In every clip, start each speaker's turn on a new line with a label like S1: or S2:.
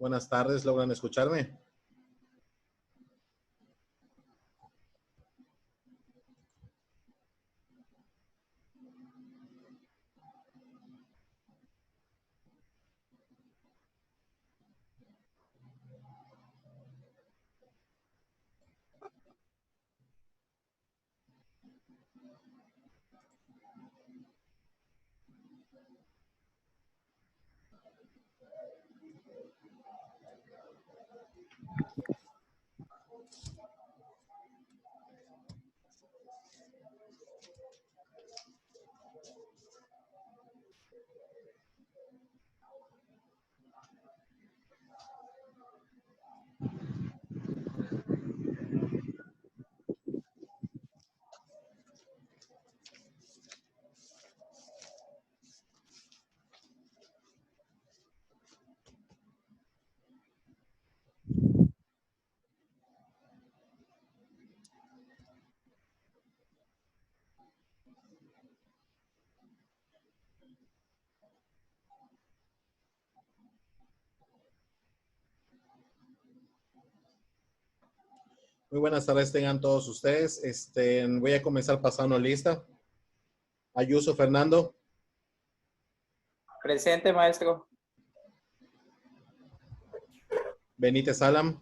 S1: Buenas tardes, ¿logran escucharme? Muy buenas tardes tengan todos ustedes. Voy a comenzar pasando lista. Ayuso Fernando.
S2: Presente, maestro.
S1: Benítez Alam.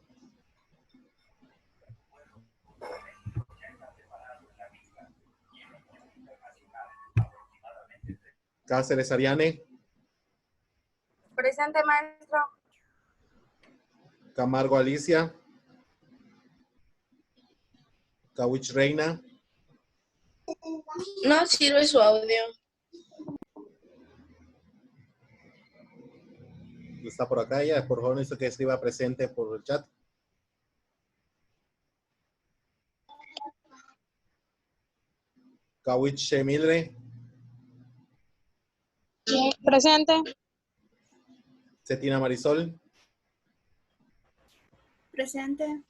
S1: Cáceres Ariane.
S3: Presente, maestro.
S1: Camargo Alicia. Kawich Reina.
S3: No sirve su audio.
S1: Está por acá ella. Por favor, necesito que escriba presente por el chat. Kawich Shemildre.
S3: Presente.
S1: Cetina Marisol.
S3: Presente.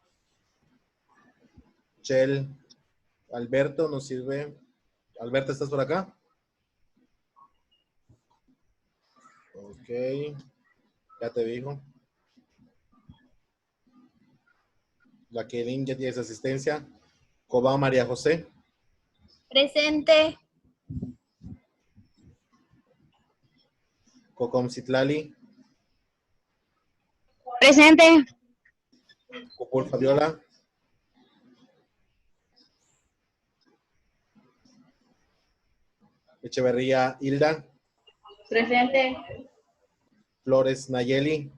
S1: Chel Alberto, nos sirve. Alberto, ¿estás por acá? Ok. Ya te digo. La Kelin ya tienes asistencia. Cobán María José.
S3: Presente.
S1: Cocom Citlali.
S3: Presente.
S1: Copul Fabiola. Echeverría Hilda.
S3: Presente.
S1: Flores Nayeli.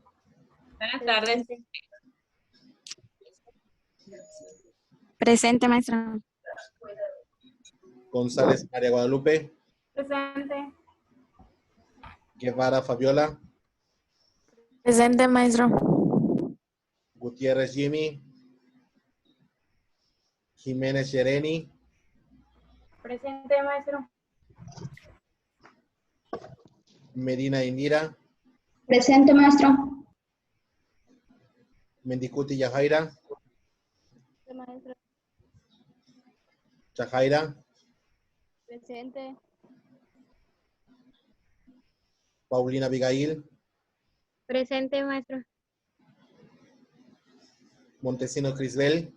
S3: Buenas tardes. Presente, maestro.
S1: González María Guadalupe.
S3: Presente.
S1: Guevara Fabiola.
S3: Presente, maestro.
S1: Gutiérrez Jimmy. Jiménez Yereni.
S3: Presente, maestro.
S1: Medina Indira.
S3: Presente, maestro.
S1: Mendicuti Yajaira.
S3: Maestro.
S1: Yajaira.
S3: Presente.
S1: Paulina Abigail.
S3: Presente, maestro.
S1: Montesino Crisbel.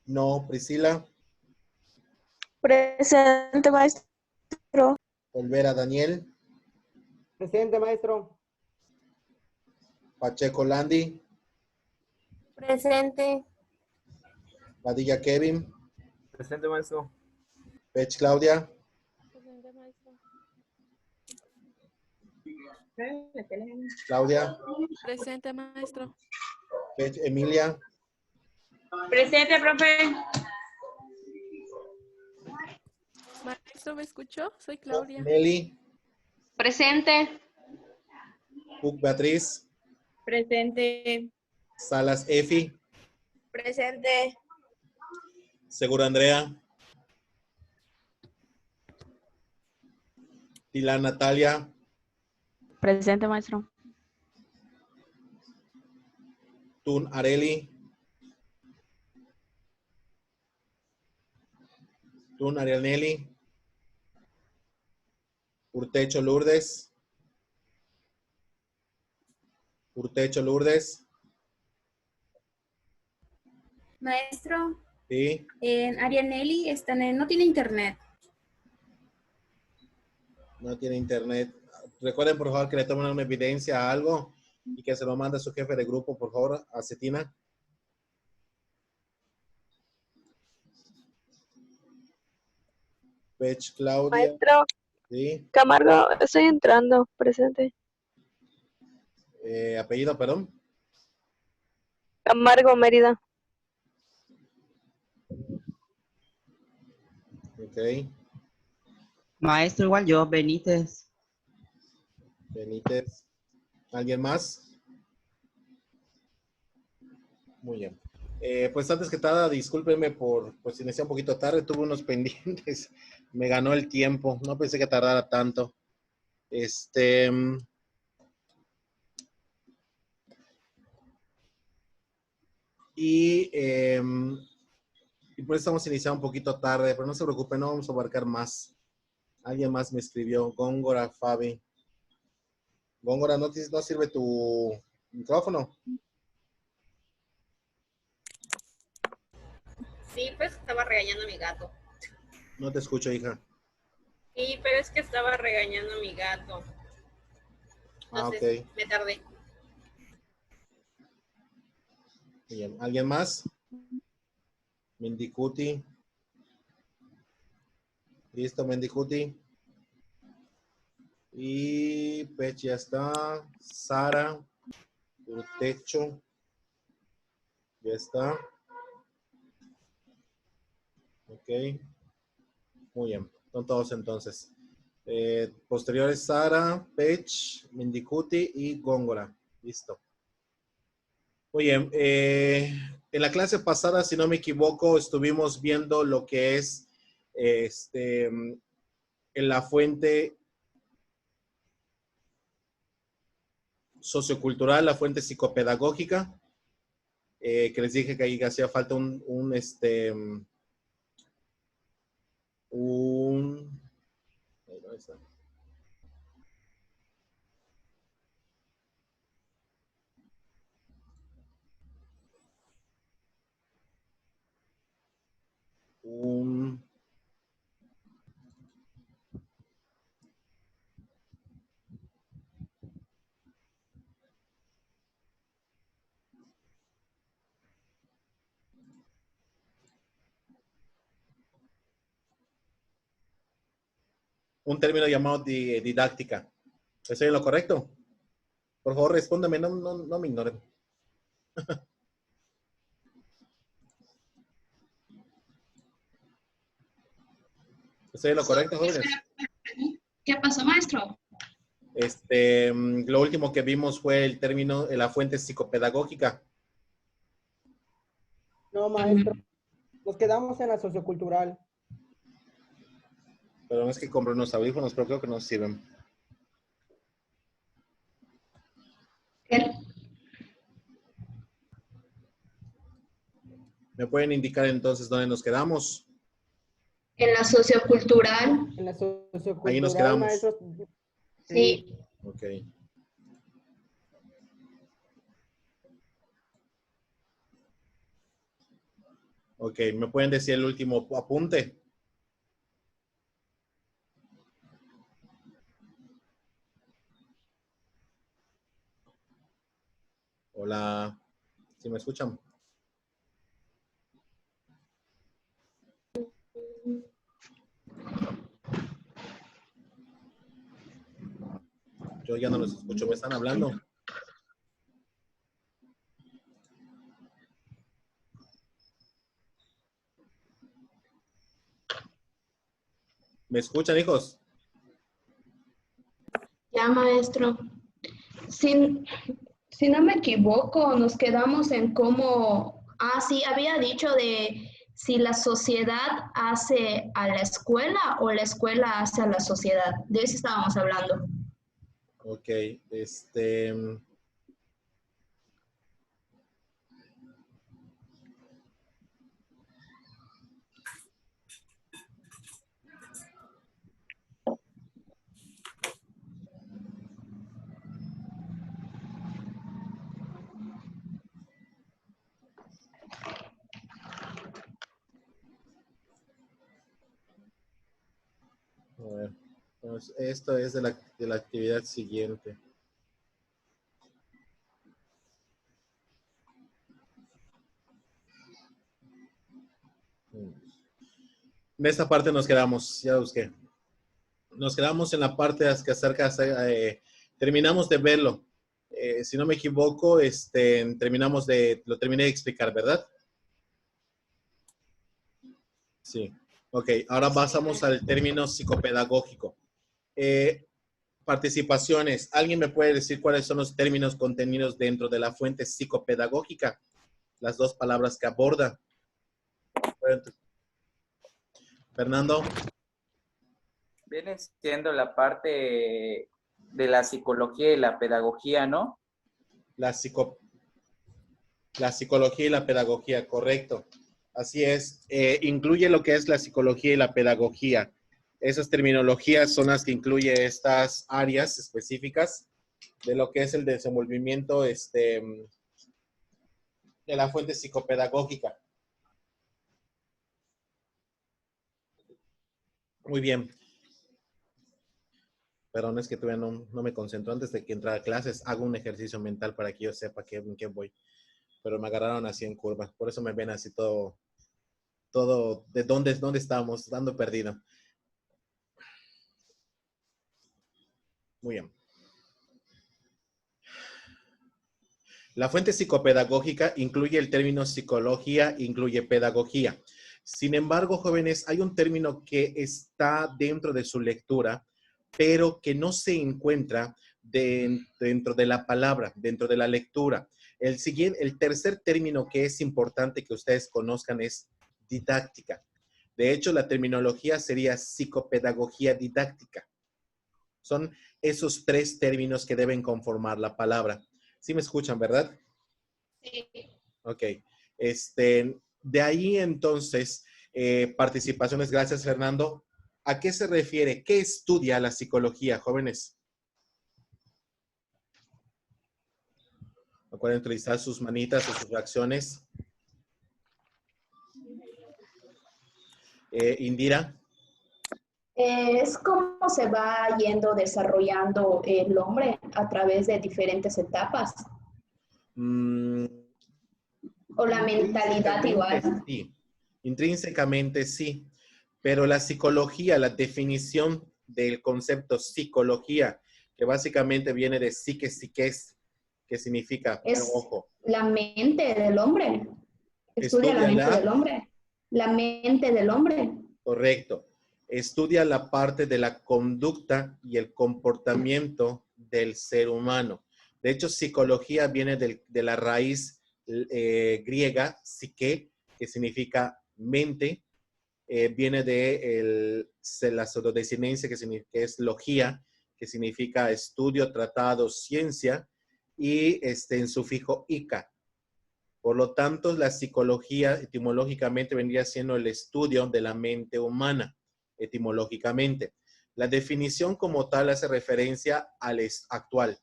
S1: No, Priscila.
S3: Presente, maestro.
S1: Olvera Daniel.
S2: Presente, maestro.
S1: Pacheco Landi.
S3: Presente.
S1: Padilla Kevin.
S2: Presente, maestro.
S1: Pech Claudia.
S3: Presente, maestro.
S1: Claudia.
S4: Presente, maestro.
S1: Pech Emilia.
S3: Presente, profe.
S4: Maestro, ¿me escuchó? Soy Claudia.
S1: Nelly.
S3: Presente.
S1: Puc Beatriz.
S3: Presente.
S1: Salas Efi.
S3: Presente.
S1: Segura Andrea. Tilar Natalia.
S3: Presente, maestro.
S1: Tun Areli. Tun Arianelli. Urtecho Lourdes. Urtecho Lourdes.
S3: Maestro,
S1: Sí.
S3: Arianelli no tiene internet.
S1: No tiene internet. Recuerden, por favor, que le tomen una evidencia a algo y que se lo mande a su jefe de grupo, por favor, a Cetina. Pech Claudia.
S5: Maestro,
S1: Sí.
S5: Camargo, estoy entrando, presente.
S1: Apellido, perdón.
S5: Camargo, Mérida.
S1: Ok.
S6: Maestro, igual yo, Benítez.
S1: Benítez. ¿Alguien más? Muy bien. Pues antes que nada, discúlpenme por pues iniciar un poquito tarde, tuve unos pendientes, me ganó el tiempo, no pensé que tardara tanto. Y por eso estamos iniciando un poquito tarde, pero no se preocupen, no vamos a abarcar más. Alguien más me escribió, Góngora Fabi. Góngora, ¿no sirve tu micrófono?
S3: Sí, pues estaba regañando a mi gato.
S1: No te escucho, hija.
S3: Sí, pero es que estaba regañando a mi gato. Entonces,
S1: Ok.
S3: me tardé.
S1: Bien. ¿Alguien más? Mendicuti. Listo, Mendicuti. Y Pech ya está. Sara. Urtecho. Ya está. Ok. Muy bien. Son todos entonces. Posteriores Sara, Pech, Mendicuti y Góngora. Listo. Muy bien. En la clase pasada, si no me equivoco, estuvimos viendo lo que es en la fuente sociocultural, la fuente psicopedagógica, que les dije que ahí hacía falta ahí está. un un término llamado didáctica. ¿Estoy en lo correcto? Por favor, respóndame, no me ignoren. ¿Estoy en lo correcto, jóvenes?
S3: ¿Qué pasó, maestro?
S1: Lo último que vimos fue el término, la fuente psicopedagógica.
S2: No, maestro. Nos quedamos en la sociocultural.
S1: Pero no es que compré unos audífonos, pero creo que nos sirven. ¿Me pueden indicar entonces dónde nos quedamos?
S3: En la sociocultural.
S2: En la sociocultural,
S1: Ahí nos quedamos.
S2: maestro.
S3: Sí.
S1: Ok. Ok, ¿me pueden decir el último apunte? Hola, ¿sí me escuchan? Yo ya no los escucho, ¿me están hablando? ¿Me escuchan, hijos?
S3: Ya, maestro. Si no me equivoco, nos quedamos en cómo... Ah, sí, había dicho de si la sociedad hace a la escuela o la escuela hace a la sociedad. De eso estábamos hablando.
S1: Ok, A ver, pues esto es de la actividad siguiente. En esta parte nos quedamos, ya busqué. Nos quedamos en la parte que acerca, terminamos de verlo. Si no me equivoco, lo terminé de explicar, ¿verdad? Sí. Ok, ahora pasamos al término psicopedagógico. Participaciones. ¿Alguien me puede decir cuáles son los términos contenidos dentro de la fuente psicopedagógica? Las dos palabras que aborda. Fernando.
S6: Viene siendo la parte de la psicología y la pedagogía, ¿no?
S1: La psicología y la pedagogía, correcto. Así es. Incluye lo que es la psicología y la pedagogía. Esas terminologías son las que incluye estas áreas específicas de lo que es el desenvolvimiento de la fuente psicopedagógica. Muy bien. Perdón, es que todavía no me concentro. Antes de que entrara a clases, hago un ejercicio mental para que yo sepa en qué voy. Pero me agarraron así en curva. Por eso me ven así todo de dónde estamos, dando perdido. Muy bien. La fuente psicopedagógica incluye el término psicología, incluye pedagogía. Sin embargo, jóvenes, hay un término que está dentro de su lectura, pero que no se encuentra dentro de la palabra, dentro de la lectura. El tercer término que es importante que ustedes conozcan es didáctica. De hecho, la terminología sería psicopedagogía didáctica. Son esos tres términos que deben conformar la palabra. ¿Sí me escuchan, verdad?
S3: Sí.
S1: Ok. De ahí entonces, participaciones. Gracias, Fernando. ¿A qué se refiere? ¿Qué estudia la psicología, jóvenes? Recuerden utilizar sus manitas o sus reacciones. Indira.
S3: Es como se va yendo desarrollando el hombre a través de diferentes etapas. O la mentalidad igual.
S1: Sí, intrínsecamente sí, pero la psicología, la definición del concepto psicología, que básicamente viene de psiques, que significa, pero
S3: Es
S1: ojo,
S3: la mente del hombre. Estudia la mente del hombre. La mente del hombre.
S1: Correcto. Estudia la parte de la conducta y el comportamiento del ser humano. De hecho, psicología viene de la raíz griega, psique, que significa mente, viene de la pseudodesinencia, que es logía, que significa estudio, tratado, ciencia, y en sufijo ica. Por lo tanto, la psicología etimológicamente vendría siendo el estudio de la mente humana, etimológicamente. La definición como tal hace referencia al actual,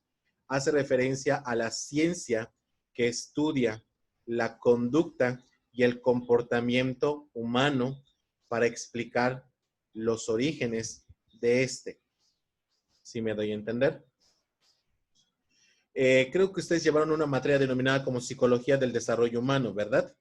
S1: hace referencia a la ciencia que estudia la conducta y el comportamiento humano para explicar los orígenes de este. ¿Sí me doy a entender? Creo que ustedes llevaron una materia denominada como Psicología del Desarrollo Humano, ¿verdad?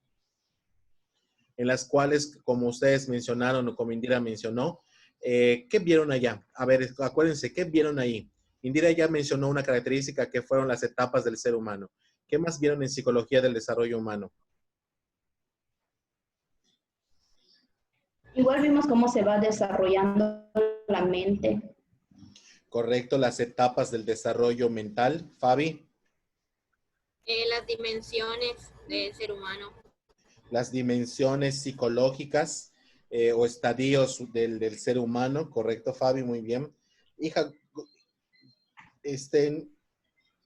S1: En las cuales, como ustedes mencionaron o como Indira mencionó, ¿qué vieron allá? A ver, acuérdense, ¿qué vieron ahí? Indira ya mencionó una característica que fueron las etapas del ser humano. ¿Qué más vieron en Psicología del Desarrollo Humano?
S3: Igual vimos cómo se va desarrollando la mente.
S1: Correcto, las etapas del desarrollo mental. Fabi.
S7: Las dimensiones del ser humano.
S1: Las dimensiones psicológicas o estadios del ser humano. Correcto, Fabi, muy bien. Hija,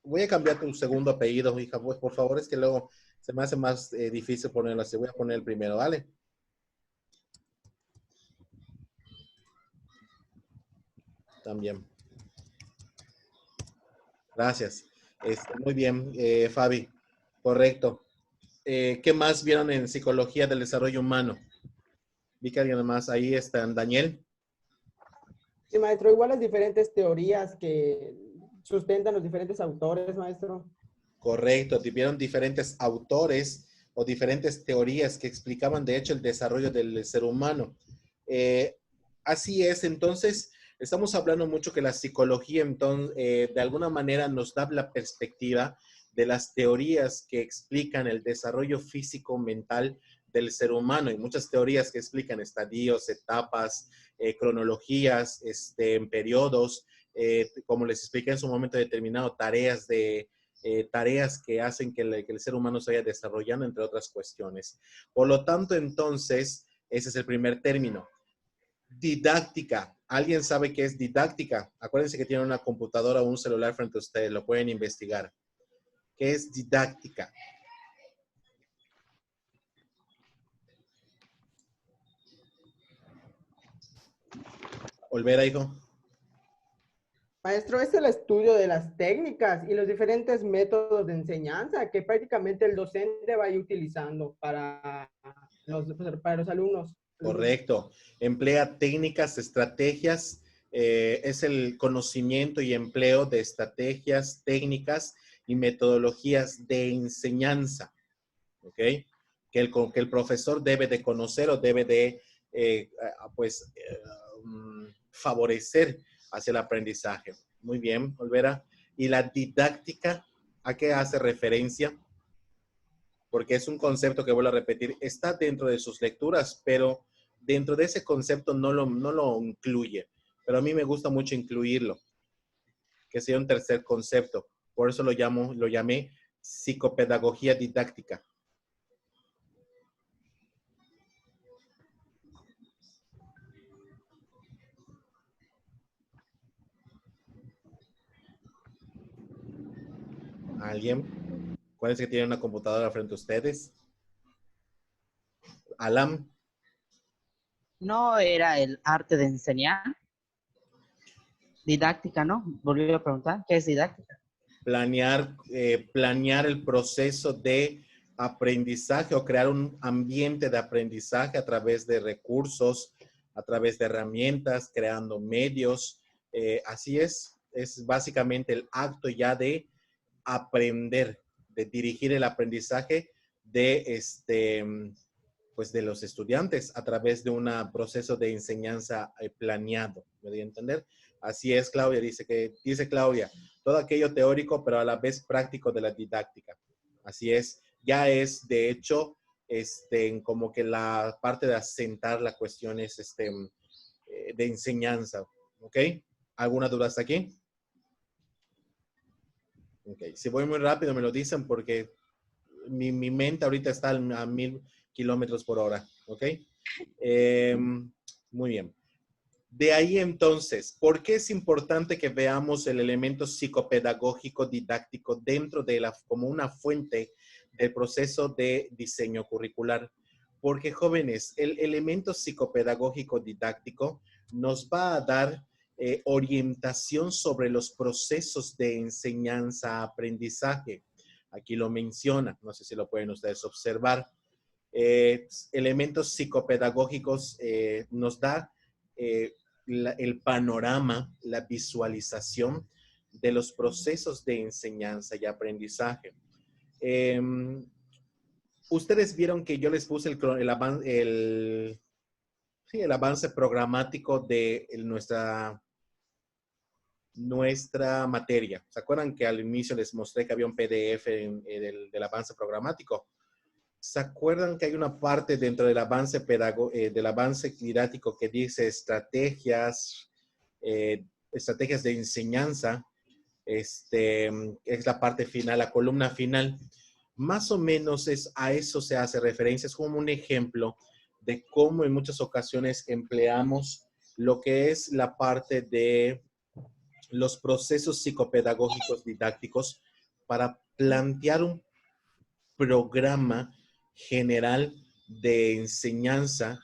S1: voy a cambiar tu segundo apellido, hija, pues por favor, es que luego se me hace más difícil ponerlo así. Voy a poner el primero, ¿vale? También. Gracias. Muy bien, Fabi. Correcto. ¿Qué más vieron en Psicología del Desarrollo Humano? Vi que alguien más ahí está, Daniel.
S2: Sí, maestro, igual las diferentes teorías que sustentan los diferentes autores, maestro.
S1: Correcto, vieron diferentes autores o diferentes teorías que explicaban, de hecho, el desarrollo del ser humano. Eh, Así es, entonces, estamos hablando mucho que la psicología, entonces, de alguna manera nos da la perspectiva de las teorías que explican el desarrollo físico-mental del ser humano. Hay muchas teorías que explican estadios, etapas, cronologías, en periodos, como les expliqué en su momento determinado, tareas que hacen que el ser humano se vaya desarrollando, entre otras cuestiones. Por lo tanto, entonces, ese es el primer término. Didáctica. ¿Alguien sabe qué es didáctica? Acuérdense que tienen una computadora o un celular frente a ustedes, lo pueden investigar. ¿Qué es didáctica? Olvera, hijo.
S2: Maestro, es el estudio de las técnicas y los diferentes métodos de enseñanza que prácticamente el docente va a ir utilizando para los alumnos.
S1: Correcto. Emplea técnicas, estrategias, es el conocimiento y empleo de estrategias, técnicas y metodologías de enseñanza, ¿ok? Que el profesor debe de conocer o debe de, favorecer hacia el aprendizaje. Muy bien, Olvera. ¿Y la didáctica a qué hace referencia? Porque es un concepto que, vuelvo a repetir, está dentro de sus lecturas, pero dentro de ese concepto no lo incluye. Pero a mí me gusta mucho incluirlo, que sea un tercer concepto. Por eso lo llamé psicopedagogía didáctica. ¿Alguien? ¿Cuál es que tiene una computadora frente a ustedes? Alam.
S8: ¿No era el arte de enseñar? Didáctica, ¿no? Volví a preguntar, ¿qué es didáctica?
S1: Planear el proceso de aprendizaje o crear un ambiente de aprendizaje a través de recursos, a través de herramientas, creando medios. Así es básicamente el acto ya de aprender, de dirigir el aprendizaje pues de los estudiantes a través de un proceso de enseñanza planeado. ¿Me doy a entender? Así es, Claudia, dice Claudia, todo aquello teórico, pero a la vez práctico de la didáctica. Así es, ya es de hecho como que la parte de asentar la cuestión es de enseñanza. ¿Ok? ¿Alguna duda hasta aquí? Ok, si voy muy rápido me lo dicen porque mi mente ahorita está a 1000 kilómetros por hora. ¿Ok? Muy bien. De ahí entonces, ¿por qué es importante que veamos el elemento psicopedagógico didáctico dentro de como una fuente del proceso de diseño curricular? Porque, jóvenes, el elemento psicopedagógico didáctico nos va a dar orientación sobre los procesos de enseñanza-aprendizaje. Aquí lo menciona, no sé si lo pueden ustedes observar. Elementos psicopedagógicos nos da el panorama, la visualización de los procesos de enseñanza y aprendizaje. Ustedes vieron que yo les puse el avance programático de nuestra materia. ¿Se acuerdan que al inicio les mostré que había un PDF del avance programático? ¿Se acuerdan que hay una parte dentro del avance didáctico que dice estrategias de enseñanza? Es la parte final, la columna final. Más o menos a eso se hace referencia. Es como un ejemplo de cómo en muchas ocasiones empleamos lo que es la parte de los procesos psicopedagógicos didácticos para plantear un programa general de enseñanza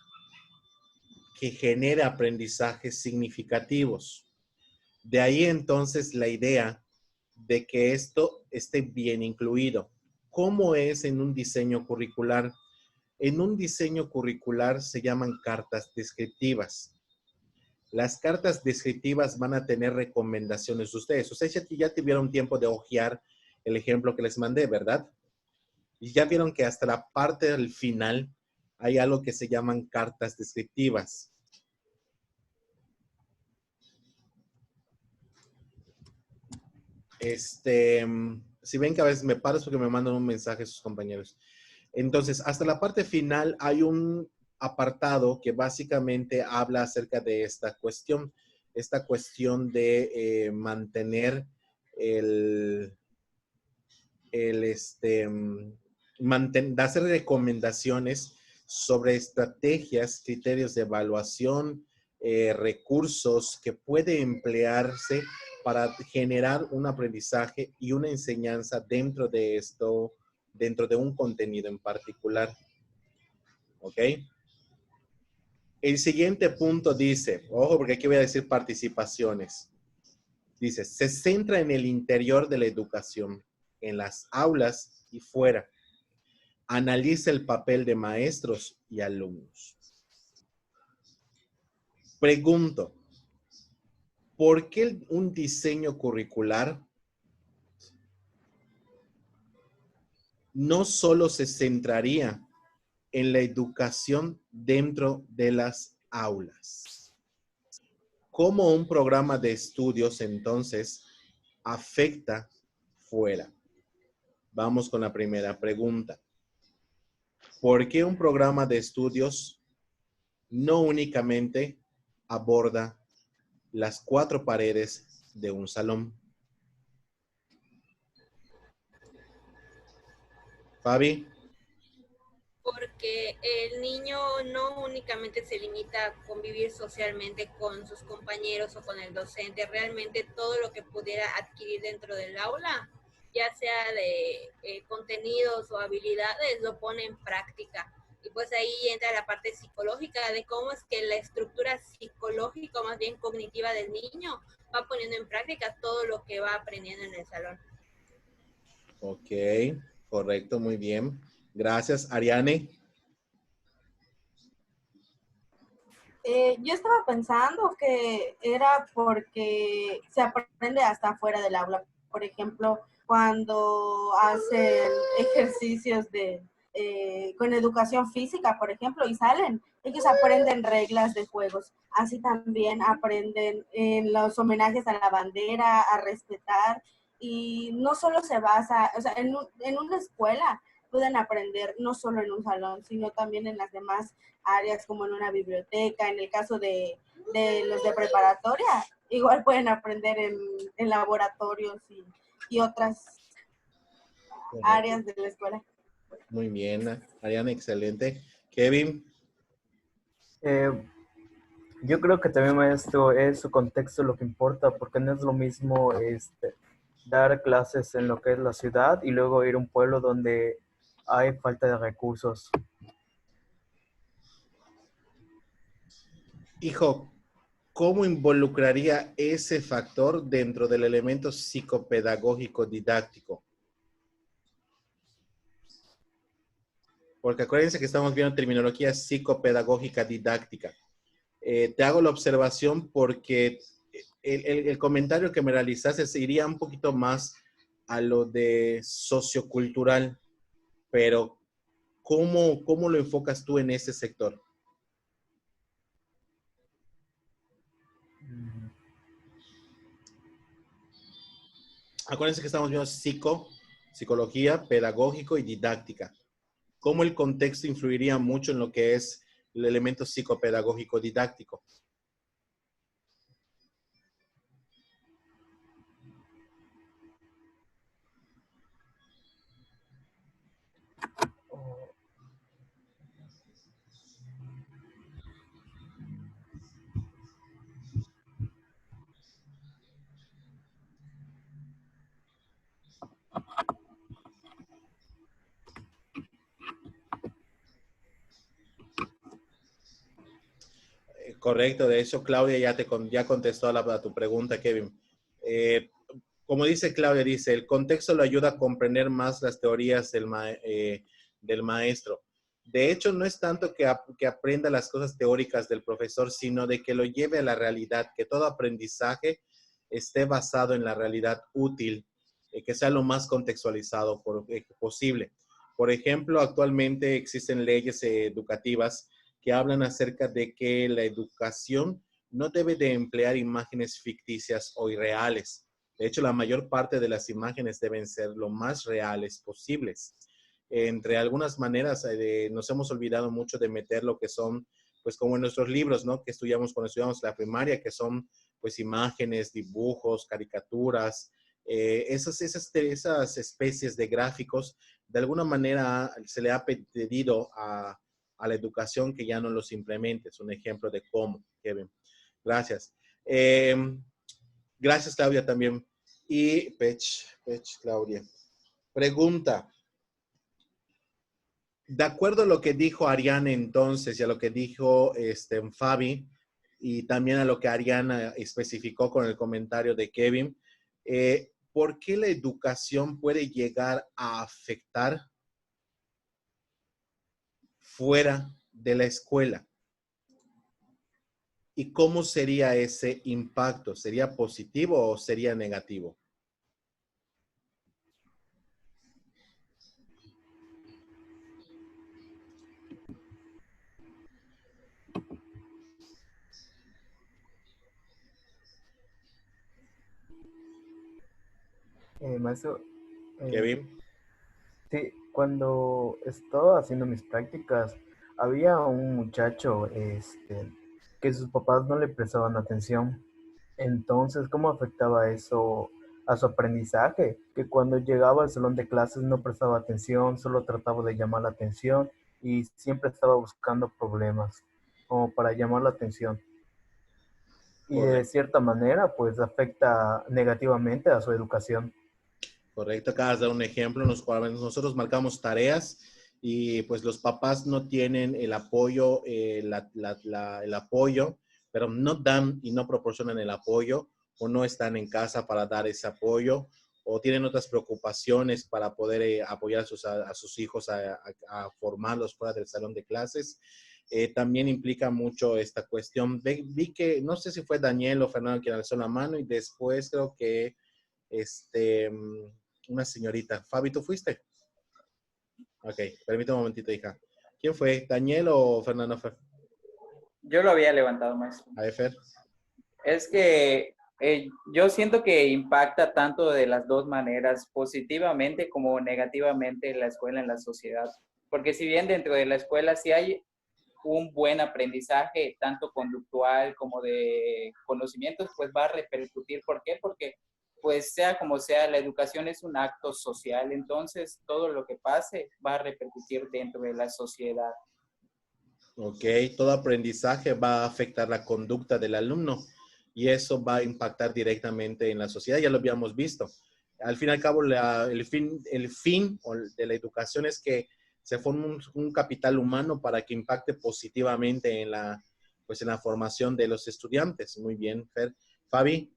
S1: que genere aprendizajes significativos. De ahí entonces la idea de que esto esté bien incluido. ¿Cómo es en un diseño curricular? En un diseño curricular se llaman cartas descriptivas. Las cartas descriptivas van a tener recomendaciones de ustedes. Ustedes ya tuvieron tiempo de hojear el ejemplo que les mandé, ¿verdad? Y ya vieron que hasta la parte del final hay algo que se llaman cartas descriptivas. Si ven que a veces me paro es porque me mandan un mensaje sus compañeros. Entonces, hasta la parte final hay un apartado que básicamente habla acerca de esta cuestión de mantener hacer recomendaciones sobre estrategias, criterios de evaluación, recursos que puede emplearse para generar un aprendizaje y una enseñanza dentro de esto, dentro de un contenido en particular. ¿Ok? El siguiente punto dice, ojo porque aquí voy a decir participaciones. Dice, se centra en el interior de la educación, en las aulas y fuera. Analiza el papel de maestros y alumnos. Pregunto, ¿por qué un diseño curricular no solo se centraría en la educación dentro de las aulas? ¿Cómo un programa de estudios entonces afecta fuera? Vamos con la primera pregunta. ¿Por qué un programa de estudios no únicamente aborda las 4 paredes de un salón? Fabi.
S7: Porque el niño no únicamente se limita a convivir socialmente con sus compañeros o con el docente, realmente todo lo que pudiera adquirir dentro del aula, ya sea de contenidos o habilidades, lo pone en práctica. Y pues ahí entra la parte psicológica de cómo es que la estructura psicológica, o más bien cognitiva del niño, va poniendo en práctica todo lo que va aprendiendo en el salón.
S1: Ok, correcto, muy bien. Gracias, Ariane.
S9: Yo estaba pensando que era porque se aprende hasta afuera del aula. Por ejemplo, cuando hacen ejercicios con educación física, por ejemplo, y salen, ellos aprenden reglas de juegos. Así también aprenden en los homenajes a la bandera, a respetar. Y no solo se basa, o sea, en una escuela pueden aprender no solo en un salón, sino también en las demás áreas como en una biblioteca. En el caso de los de preparatoria, igual pueden aprender en laboratorios y otras áreas de la escuela.
S1: Muy bien, Ariana, excelente. Kevin.
S10: Yo creo que también, maestro, es su contexto lo que importa, porque no es lo mismo dar clases en lo que es la ciudad y luego ir a un pueblo donde hay falta de recursos.
S1: Hijo, ¿cómo involucraría ese factor dentro del elemento psicopedagógico didáctico? Porque acuérdense que estamos viendo terminología psicopedagógica didáctica. Te hago la observación porque el comentario que me realizaste se iría un poquito más a lo de sociocultural, pero ¿cómo lo enfocas tú en ese sector? Acuérdense que estamos viendo psicología, pedagógico y didáctica. ¿Cómo el contexto influiría mucho en lo que es el elemento psicopedagógico didáctico? Correcto, de hecho Claudia ya contestó a tu pregunta, Kevin. Como dice Claudia, el contexto le ayuda a comprender más las teorías del maestro. De hecho, no es tanto que aprenda las cosas teóricas del profesor, sino de que lo lleve a la realidad, que todo aprendizaje esté basado en la realidad útil, que sea lo más contextualizado posible. Por ejemplo, actualmente existen leyes educativas que hablan acerca de que la educación no debe de emplear imágenes ficticias o irreales. De hecho, la mayor parte de las imágenes deben ser lo más reales posibles. Entre algunas maneras, nos hemos olvidado mucho de meter lo que son, pues como en nuestros libros, ¿no? Que estudiamos cuando estudiamos la primaria, que son pues imágenes, dibujos, caricaturas, esas especies de gráficos, de alguna manera se le ha pedido a la educación que ya no los implemente. Es un ejemplo de cómo, Kevin. Gracias. Gracias, Claudia, también. Y Pech, Claudia. Pregunta. De acuerdo a lo que dijo Ariana entonces y a lo que dijo Fabi, y también a lo que Ariana especificó con el comentario de Kevin, ¿por qué la educación puede llegar a afectar fuera de la escuela? ¿Y cómo sería ese impacto? ¿Sería positivo o sería negativo?
S10: Maestro,
S1: Kevin.
S10: sí, cuando estaba haciendo mis prácticas, había un muchacho que sus papás no le prestaban atención. Entonces, ¿cómo afectaba eso a su aprendizaje? Que cuando llegaba al salón de clases no prestaba atención, solo trataba de llamar la atención y siempre estaba buscando problemas como para llamar la atención. Y de cierta manera, pues afecta negativamente a su educación.
S1: Correcto, acabas de dar un ejemplo. Nosotros marcamos tareas y pues los papás no tienen el apoyo, el apoyo, pero no dan y no proporcionan el apoyo o no están en casa para dar ese apoyo o tienen otras preocupaciones para poder apoyar a sus hijos a formarlos fuera del salón de clases. También implica mucho esta cuestión. Vi que, no sé si fue Daniel o Fernando quien alzó la mano y después creo que una señorita. Fabi, ¿tú fuiste? Ok, permítame un momentito, hija. ¿Quién fue? ¿Daniel o Fernando?
S6: Yo lo había levantado, maestro.
S1: A ver, Fer.
S6: Es que yo siento que impacta tanto de las dos maneras, positivamente como negativamente en la escuela, en la sociedad. Porque si bien dentro de la escuela sí hay un buen aprendizaje, tanto conductual como de conocimientos, pues va a repercutir. ¿Por qué? Porque pues sea como sea, la educación es un acto social, entonces todo lo que pase va a repercutir dentro de la sociedad.
S1: Ok, todo aprendizaje va a afectar la conducta del alumno y eso va a impactar directamente en la sociedad, ya lo habíamos visto. Al fin y al cabo, el fin de la educación es que se forme un capital humano para que impacte positivamente en la formación de los estudiantes. Muy bien, Fer. Fabi.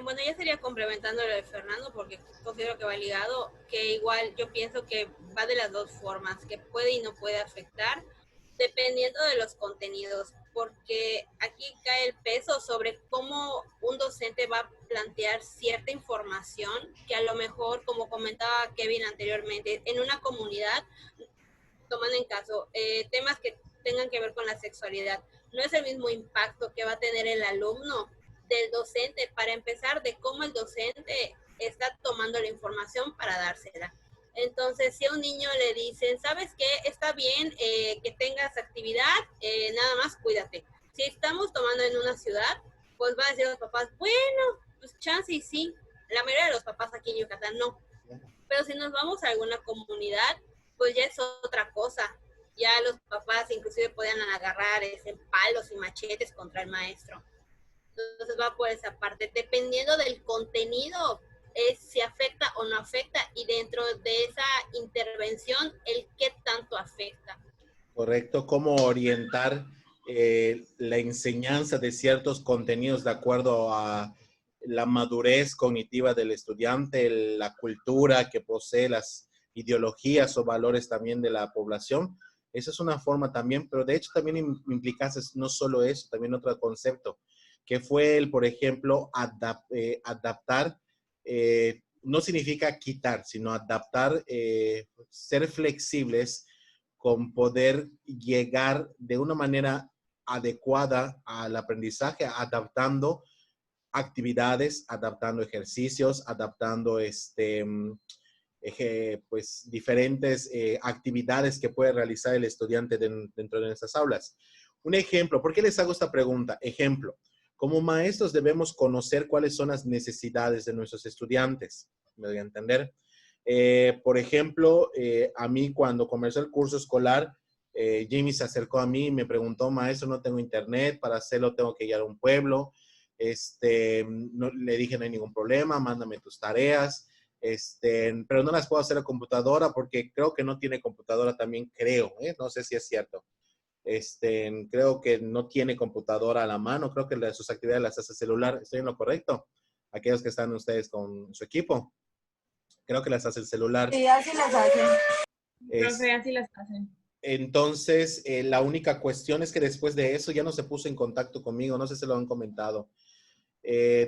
S7: Bueno, ya sería complementando lo de Fernando, porque considero que va ligado, que igual yo pienso que va de las dos formas, que puede y no puede afectar, dependiendo de los contenidos, porque aquí cae el peso sobre cómo un docente va a plantear cierta información que a lo mejor, como comentaba Kevin anteriormente, en una comunidad, toman en caso temas que tengan que ver con la sexualidad, no es el mismo impacto que va a tener el alumno del docente, para empezar, de cómo el docente está tomando la información para dársela. Entonces, si a un niño le dicen, ¿sabes qué? Está bien que tengas actividad, nada más cuídate. Si estamos tomando en una ciudad, pues van a decir los papás, bueno, pues chance y sí. La mayoría de los papás aquí en Yucatán no. Pero si nos vamos a alguna comunidad, pues ya es otra cosa. Ya los papás inclusive podían agarrar palos y machetes contra el maestro. Entonces va por esa parte, dependiendo del contenido, es si afecta o no afecta, y dentro de esa intervención, el qué tanto afecta.
S1: Correcto, cómo orientar la enseñanza de ciertos contenidos de acuerdo a la madurez cognitiva del estudiante, la cultura que posee, las ideologías o valores también de la población. Esa es una forma también, pero de hecho también implicaste no solo eso, también otro concepto, que fue el, por ejemplo, adaptar, no significa quitar, sino adaptar, ser flexibles con poder llegar de una manera adecuada al aprendizaje, adaptando actividades, adaptando ejercicios, adaptando pues, diferentes actividades que puede realizar el estudiante dentro de nuestras aulas. Un ejemplo, ¿por qué les hago esta pregunta? Ejemplo, como maestros debemos conocer cuáles son las necesidades de nuestros estudiantes, me doy a entender. Por ejemplo, a mí cuando comenzó el curso escolar, Jimmy se acercó a mí y me preguntó, maestro, no tengo internet, para hacerlo tengo que ir a un pueblo. No, le dije, no hay ningún problema, mándame tus tareas, pero no las puedo hacer a computadora porque creo que no tiene computadora también, creo, no sé si es cierto. Creo que no tiene computadora a la mano, creo que sus actividades las hace celular. ¿Estoy en lo correcto? Aquellos que están ustedes con su equipo, creo que las hace el celular.
S9: Sí, así las hacen.
S7: Profe, así las hacen.
S1: Entonces, la única cuestión es que después de eso ya no se puso en contacto conmigo, no sé si lo han comentado.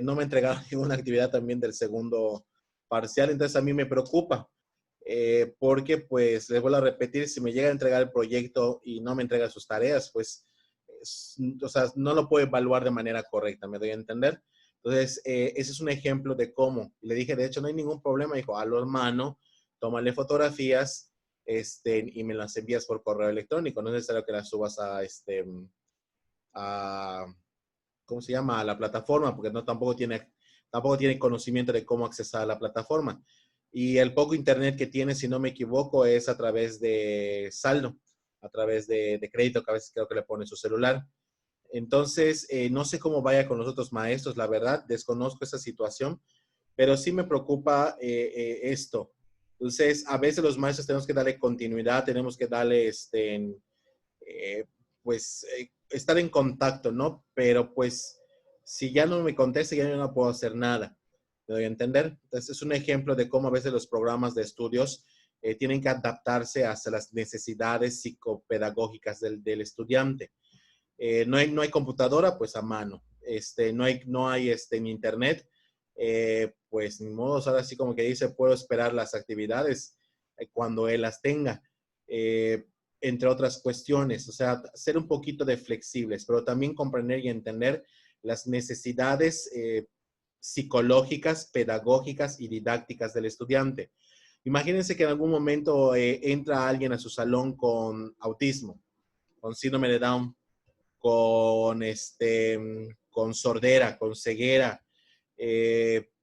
S1: No me entregaron ninguna actividad también del segundo parcial, entonces a mí me preocupa, porque pues les vuelvo a repetir, si me llega a entregar el proyecto y no me entrega sus tareas, pues, o sea, no lo puedo evaluar de manera correcta, ¿me doy a entender? Entonces, ese es un ejemplo de cómo. Le dije, de hecho, no hay ningún problema, dijo, a lo mano, tómale fotografías, y me las envías por correo electrónico, no es necesario que las subas a ¿cómo se llama? A la plataforma, porque tampoco tiene conocimiento de cómo accesar a la plataforma. Y el poco internet que tiene, si no me equivoco, es a través de saldo, a través de crédito, que a veces creo que le pone su celular. Entonces, no sé cómo vaya con los otros maestros, la verdad, desconozco esa situación, pero sí me preocupa esto. Entonces, a veces los maestros tenemos que darle continuidad, tenemos que darle, estar en contacto, ¿no? Pero pues, si ya no me contesta, ya no puedo hacer nada. ¿Me doy a entender? Entonces, es un ejemplo de cómo a veces los programas de estudios tienen que adaptarse hacia las necesidades psicopedagógicas del estudiante. No hay computadora, pues a mano. No hay en internet, pues ni modo, ahora sí como que dice, puedo esperar las actividades cuando él las tenga, entre otras cuestiones. O sea, ser un poquito de flexibles, pero también comprender y entender las necesidades psicológicas, pedagógicas y didácticas del estudiante. Imagínense que en algún momento entra alguien a su salón con autismo, con síndrome de Down, con sordera, con ceguera,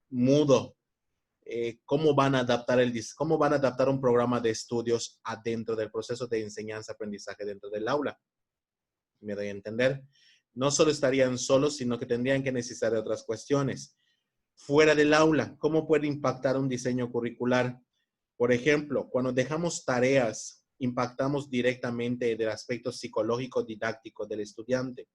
S1: mudo. ¿Cómo van a adaptar un programa de estudios adentro del proceso de enseñanza-aprendizaje dentro del aula? Me doy a entender. No solo estarían solos, sino que tendrían que necesitar de otras cuestiones. Fuera del aula, ¿cómo puede impactar un diseño curricular? Por ejemplo, cuando dejamos tareas, impactamos directamente del aspecto psicológico didáctico del estudiante.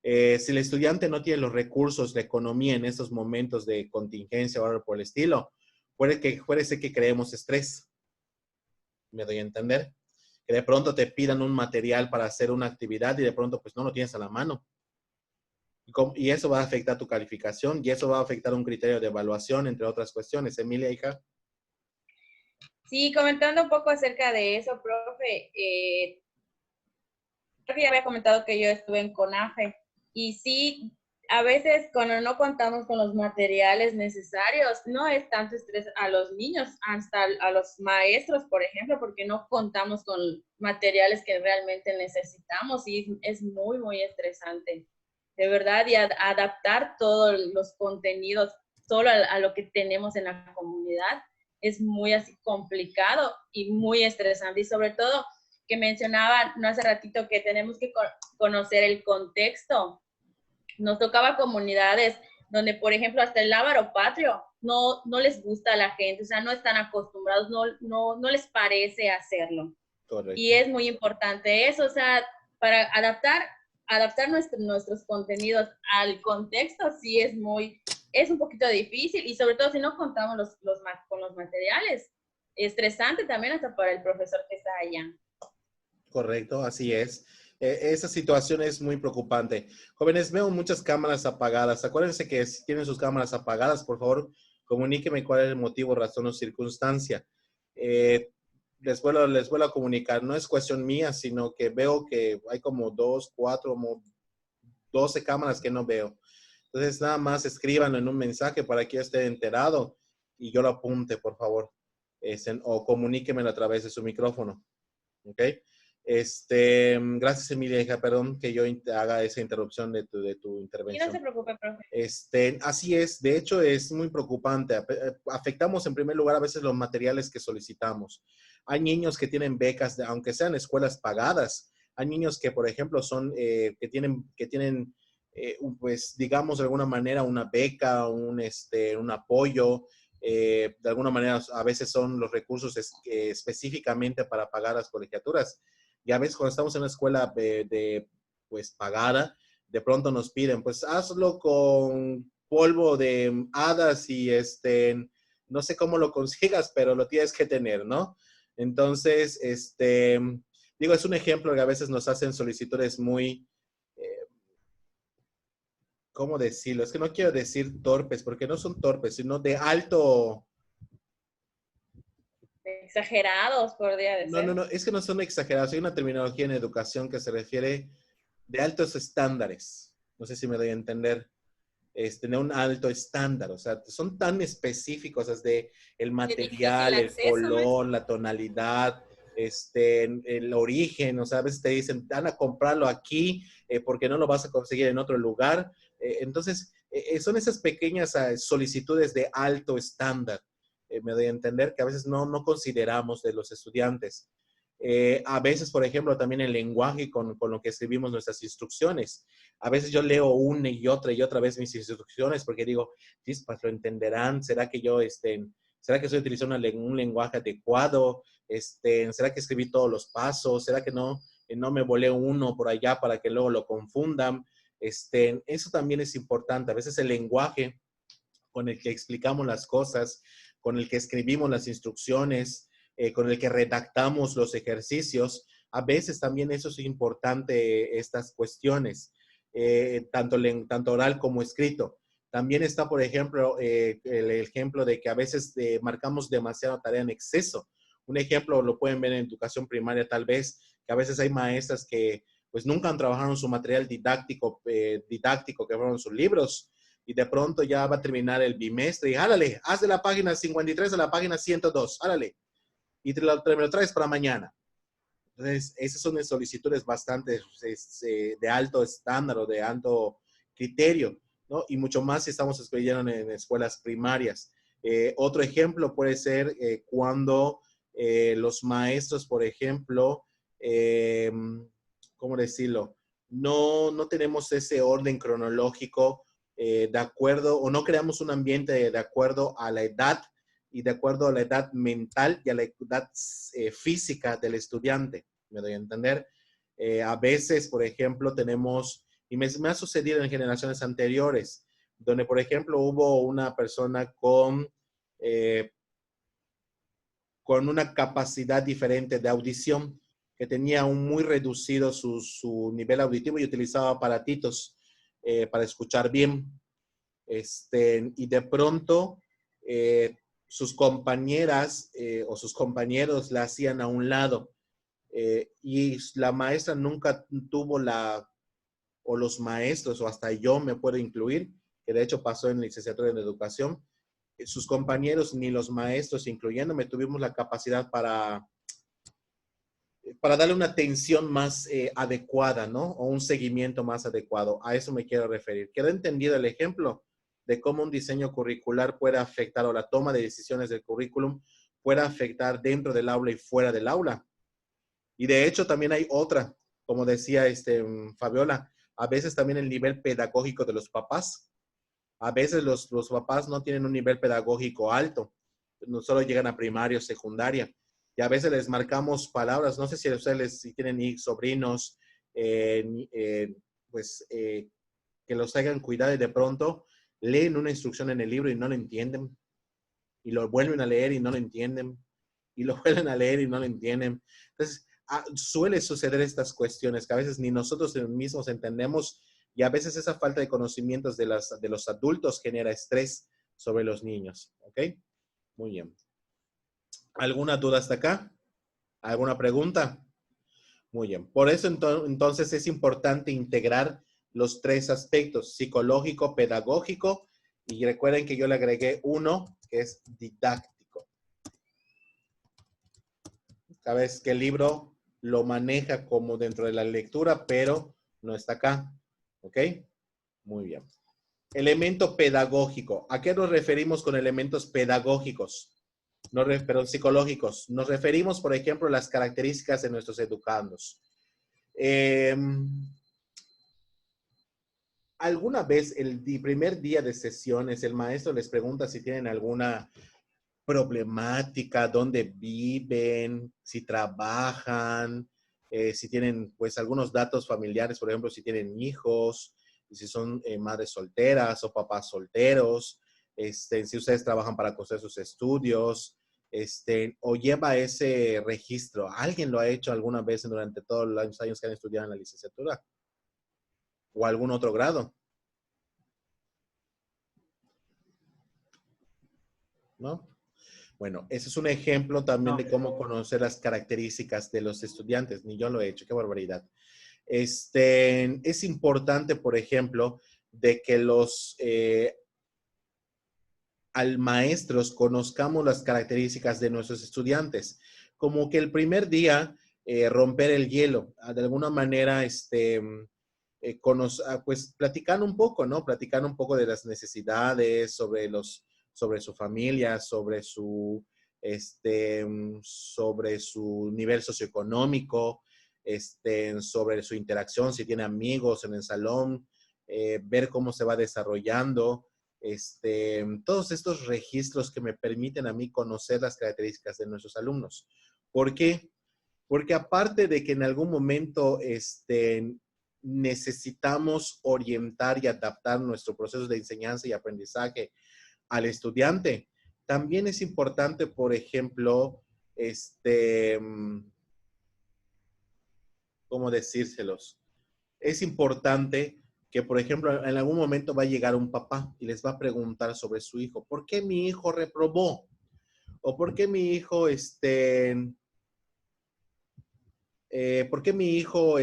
S1: Si el estudiante no tiene los recursos de economía en estos momentos de contingencia o algo por el estilo, puede ser que creemos estrés. ¿Me doy a entender? Que de pronto te pidan un material para hacer una actividad y de pronto pues no lo tienes a la mano. Y eso va a afectar tu calificación y eso va a afectar un criterio de evaluación, entre otras cuestiones. Emilia, hija.
S7: Sí, comentando un poco acerca de eso, profe, creo que ya había comentado que yo estuve en CONAFE y sí, a veces cuando no contamos con los materiales necesarios, no es tanto estrés a los niños, hasta a los maestros, por ejemplo, porque no contamos con materiales que realmente necesitamos y es muy, muy estresante, de verdad, y adaptar todos los contenidos solo a lo que tenemos en la comunidad es muy así complicado y muy estresante, y sobre todo que mencionaba no hace ratito que tenemos que conocer el contexto. Nos tocaba comunidades donde, por ejemplo, hasta el lábaro patrio no les gusta a la gente, o sea, no están acostumbrados, no les parece hacerlo. Correcto. Y es muy importante eso, o sea, para adaptar nuestros contenidos al contexto sí es un poquito difícil, y sobre todo si no contamos con los materiales,
S11: estresante también hasta para el profesor que está allá.
S1: Correcto, así es. Esa situación es muy preocupante. Jóvenes, veo muchas cámaras apagadas. Acuérdense que si tienen sus cámaras apagadas, por favor, comuníqueme cuál es el motivo, razón o circunstancia. Les vuelvo a comunicar. No es cuestión mía, sino que veo que hay como 2, 4, como 12 cámaras que no veo. Entonces, nada más escríbanlo en un mensaje para que yo esté enterado y yo lo apunte, por favor. O comuníquemelo a través de su micrófono. ¿Ok? Gracias, Emilia, hija, perdón que yo haga esa interrupción de tu
S11: Y
S1: intervención.
S11: no se preocupe, profe.
S1: Así es, de hecho es muy preocupante. Afectamos en primer lugar a veces los materiales que solicitamos. Hay niños que tienen becas, aunque sean escuelas pagadas. Hay niños que, por ejemplo, que tienen pues, digamos, de alguna manera una beca, un apoyo. De alguna manera, a veces son los recursos específicamente para pagar las colegiaturas. Y a veces cuando estamos en una escuela pues pagada, de pronto nos piden, pues hazlo con polvo de hadas y no sé cómo lo consigas, pero lo tienes que tener, ¿no? Entonces, digo, es un ejemplo que a veces nos hacen solicitudes muy, ¿cómo decirlo? Es que no quiero decir torpes, porque no son torpes, sino de alto...
S11: Exagerados, podría decir.
S1: No, es que no son exagerados. Hay una terminología en educación que se refiere de altos estándares. No sé si me doy a entender. Tener un alto estándar, o sea, son tan específicos desde el material, el color, la tonalidad, el origen, o sea, a veces te dicen, van a comprarlo aquí porque no lo vas a conseguir en otro lugar. Entonces, son esas pequeñas solicitudes de alto estándar, me doy a entender, que a veces no consideramos de los estudiantes. A veces, por ejemplo, también el lenguaje con lo que escribimos nuestras instrucciones. A veces yo leo una y otra vez mis instrucciones porque digo, chispas, lo entenderán. ¿Será que será que estoy utilizando un lenguaje adecuado? ¿Será que escribí todos los pasos? ¿Será que no me volé uno por allá para que luego lo confundan? Eso también es importante. A veces el lenguaje con el que explicamos las cosas, con el que escribimos las instrucciones, con el que redactamos los ejercicios, a veces también eso es importante, estas cuestiones, tanto oral como escrito. También está, por ejemplo, el ejemplo de que a veces marcamos demasiada tarea en exceso. Un ejemplo lo pueden ver en educación primaria tal vez, que a veces hay maestras que pues nunca han trabajado en su material didáctico, que fueron sus libros, y de pronto ya va a terminar el bimestre y árale, haz de la página 53 a la página 102, árale, y me lo traes para mañana. Entonces, esas son solicitudes bastante de alto estándar o de alto criterio, ¿no? Y mucho más si estamos estudiando en escuelas primarias. Otro ejemplo puede ser cuando los maestros, por ejemplo, ¿cómo decirlo? No tenemos ese orden cronológico de acuerdo, o no creamos un ambiente de acuerdo a la edad y de acuerdo a la edad mental y a la edad física del estudiante, me doy a entender. A veces, por ejemplo, tenemos, y me ha sucedido en generaciones anteriores, donde, por ejemplo, hubo una persona con una capacidad diferente de audición, que tenía un muy reducido su nivel auditivo y utilizaba aparatitos para escuchar bien. Y de pronto sus compañeras o sus compañeros la hacían a un lado y la maestra nunca tuvo o los maestros, o hasta yo me puedo incluir, que de hecho pasó en la licenciatura en educación, sus compañeros ni los maestros, incluyéndome, tuvimos la capacidad para darle una atención más adecuada, ¿no? O un seguimiento más adecuado. A eso me quiero referir. ¿Quedó entendido el ejemplo de cómo un diseño curricular puede afectar, o la toma de decisiones del currículum puede afectar dentro del aula y fuera del aula? Y de hecho también hay otra, como decía Fabiola, a veces también el nivel pedagógico de los papás. A veces los papás no tienen un nivel pedagógico alto, no solo llegan a primaria o secundaria. Y a veces les marcamos palabras, no sé si ustedes si tienen sobrinos, pues que los hagan cuidar y de pronto leen una instrucción en el libro y no lo entienden. Y lo vuelven a leer y no lo entienden. y lo vuelven a leer y no lo entienden. Entonces, suele suceder estas cuestiones que a veces ni nosotros mismos entendemos y a veces esa falta de conocimientos de los adultos genera estrés sobre los niños. ¿Ok? Muy bien. ¿Alguna duda hasta acá? ¿Alguna pregunta? Muy bien. Por eso entonces es importante integrar los tres aspectos, psicológico, pedagógico, y recuerden que yo le agregué uno que es didáctico. Cada vez que el libro lo maneja como dentro de la lectura, pero no está acá. ¿Ok? Muy bien. Elemento pedagógico. ¿A qué nos referimos con elementos pedagógicos? Perdón, psicológicos. Nos referimos, por ejemplo, a las características de nuestros educandos. ¿Alguna vez el primer día de sesiones el maestro les pregunta si tienen alguna problemática, dónde viven, si trabajan, si tienen pues algunos datos familiares, por ejemplo, si tienen hijos, si son madres solteras o papás solteros, si ustedes trabajan para costear sus estudios, o lleva ese registro? ¿Alguien lo ha hecho alguna vez durante todos los años que han estudiado en la licenciatura? ¿O algún otro grado? ¿No? Bueno, ese es un ejemplo también de cómo conocer las características de los estudiantes. Ni yo lo he hecho, qué barbaridad. Es importante, por ejemplo, de que al maestros conozcamos las características de nuestros estudiantes. Como que el primer día, romper el hielo. De alguna manera, pues platicar un poco, ¿no? Platicar un poco de las necesidades, sobre su familia, sobre su nivel socioeconómico, sobre su interacción, si tiene amigos en el salón, ver cómo se va desarrollando, todos estos registros que me permiten a mí conocer las características de nuestros alumnos. ¿Por qué? Porque aparte de que en algún momento necesitamos orientar y adaptar nuestro proceso de enseñanza y aprendizaje al estudiante, también es importante, por ejemplo, ¿cómo decírselos? Es importante que, por ejemplo, en algún momento va a llegar un papá y les va a preguntar sobre su hijo. ¿Por qué mi hijo reprobó? ¿O por qué mi hijo, por qué mi hijo,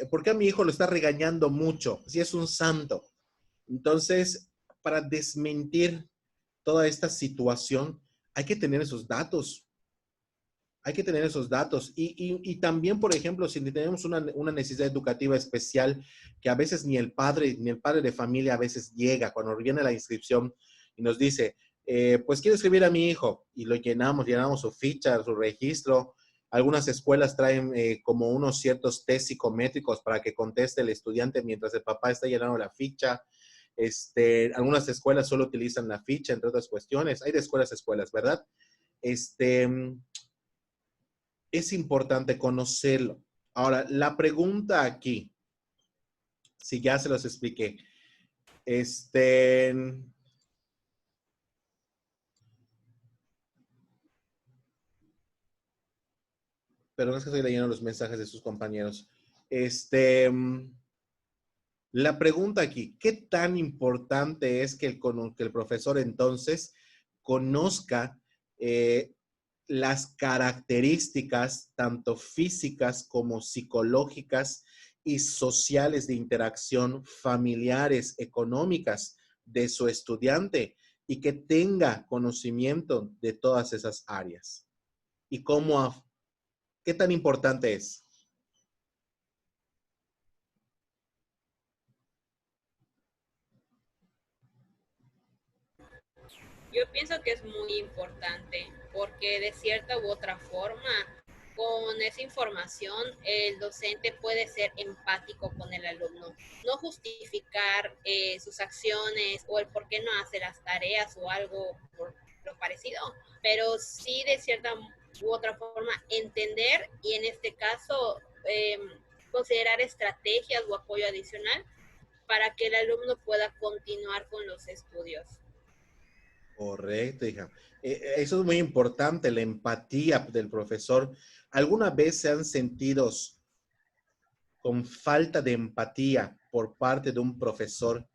S1: por qué a mi hijo lo está regañando mucho? Si es un santo. Entonces, para desmentir toda esta situación, hay que tener esos datos. Hay que tener esos datos. Y también, por ejemplo, si tenemos una necesidad educativa especial, que a veces ni el padre de familia a veces llega, cuando viene la inscripción y nos dice, pues quiero escribir a mi hijo, y lo llenamos su ficha, su registro. Algunas escuelas traen como unos ciertos test psicométricos para que conteste el estudiante mientras el papá está llenando la ficha. Algunas escuelas solo utilizan la ficha, entre otras cuestiones. Hay de escuelas a escuelas, ¿verdad? Es importante conocerlo. Ahora, la pregunta aquí, si ya se los expliqué, perdón, es que estoy leyendo los mensajes de sus compañeros. La pregunta aquí, ¿qué tan importante es que el profesor entonces conozca las características tanto físicas como psicológicas y sociales de interacción, familiares, económicas de su estudiante, y que tenga conocimiento de todas esas áreas? ¿Y qué tan importante es?
S7: Yo pienso que es muy importante porque de cierta u otra forma, con esa información, el docente puede ser empático con el alumno, no justificar sus acciones o el por qué no hace las tareas o algo por lo parecido, pero sí de cierta u otra forma entender y en este caso considerar estrategias o apoyo adicional para que el alumno pueda continuar con los estudios.
S1: Correcto, hija. Eso es muy importante, la empatía del profesor. ¿Alguna vez se han sentido con falta de empatía por parte de un profesor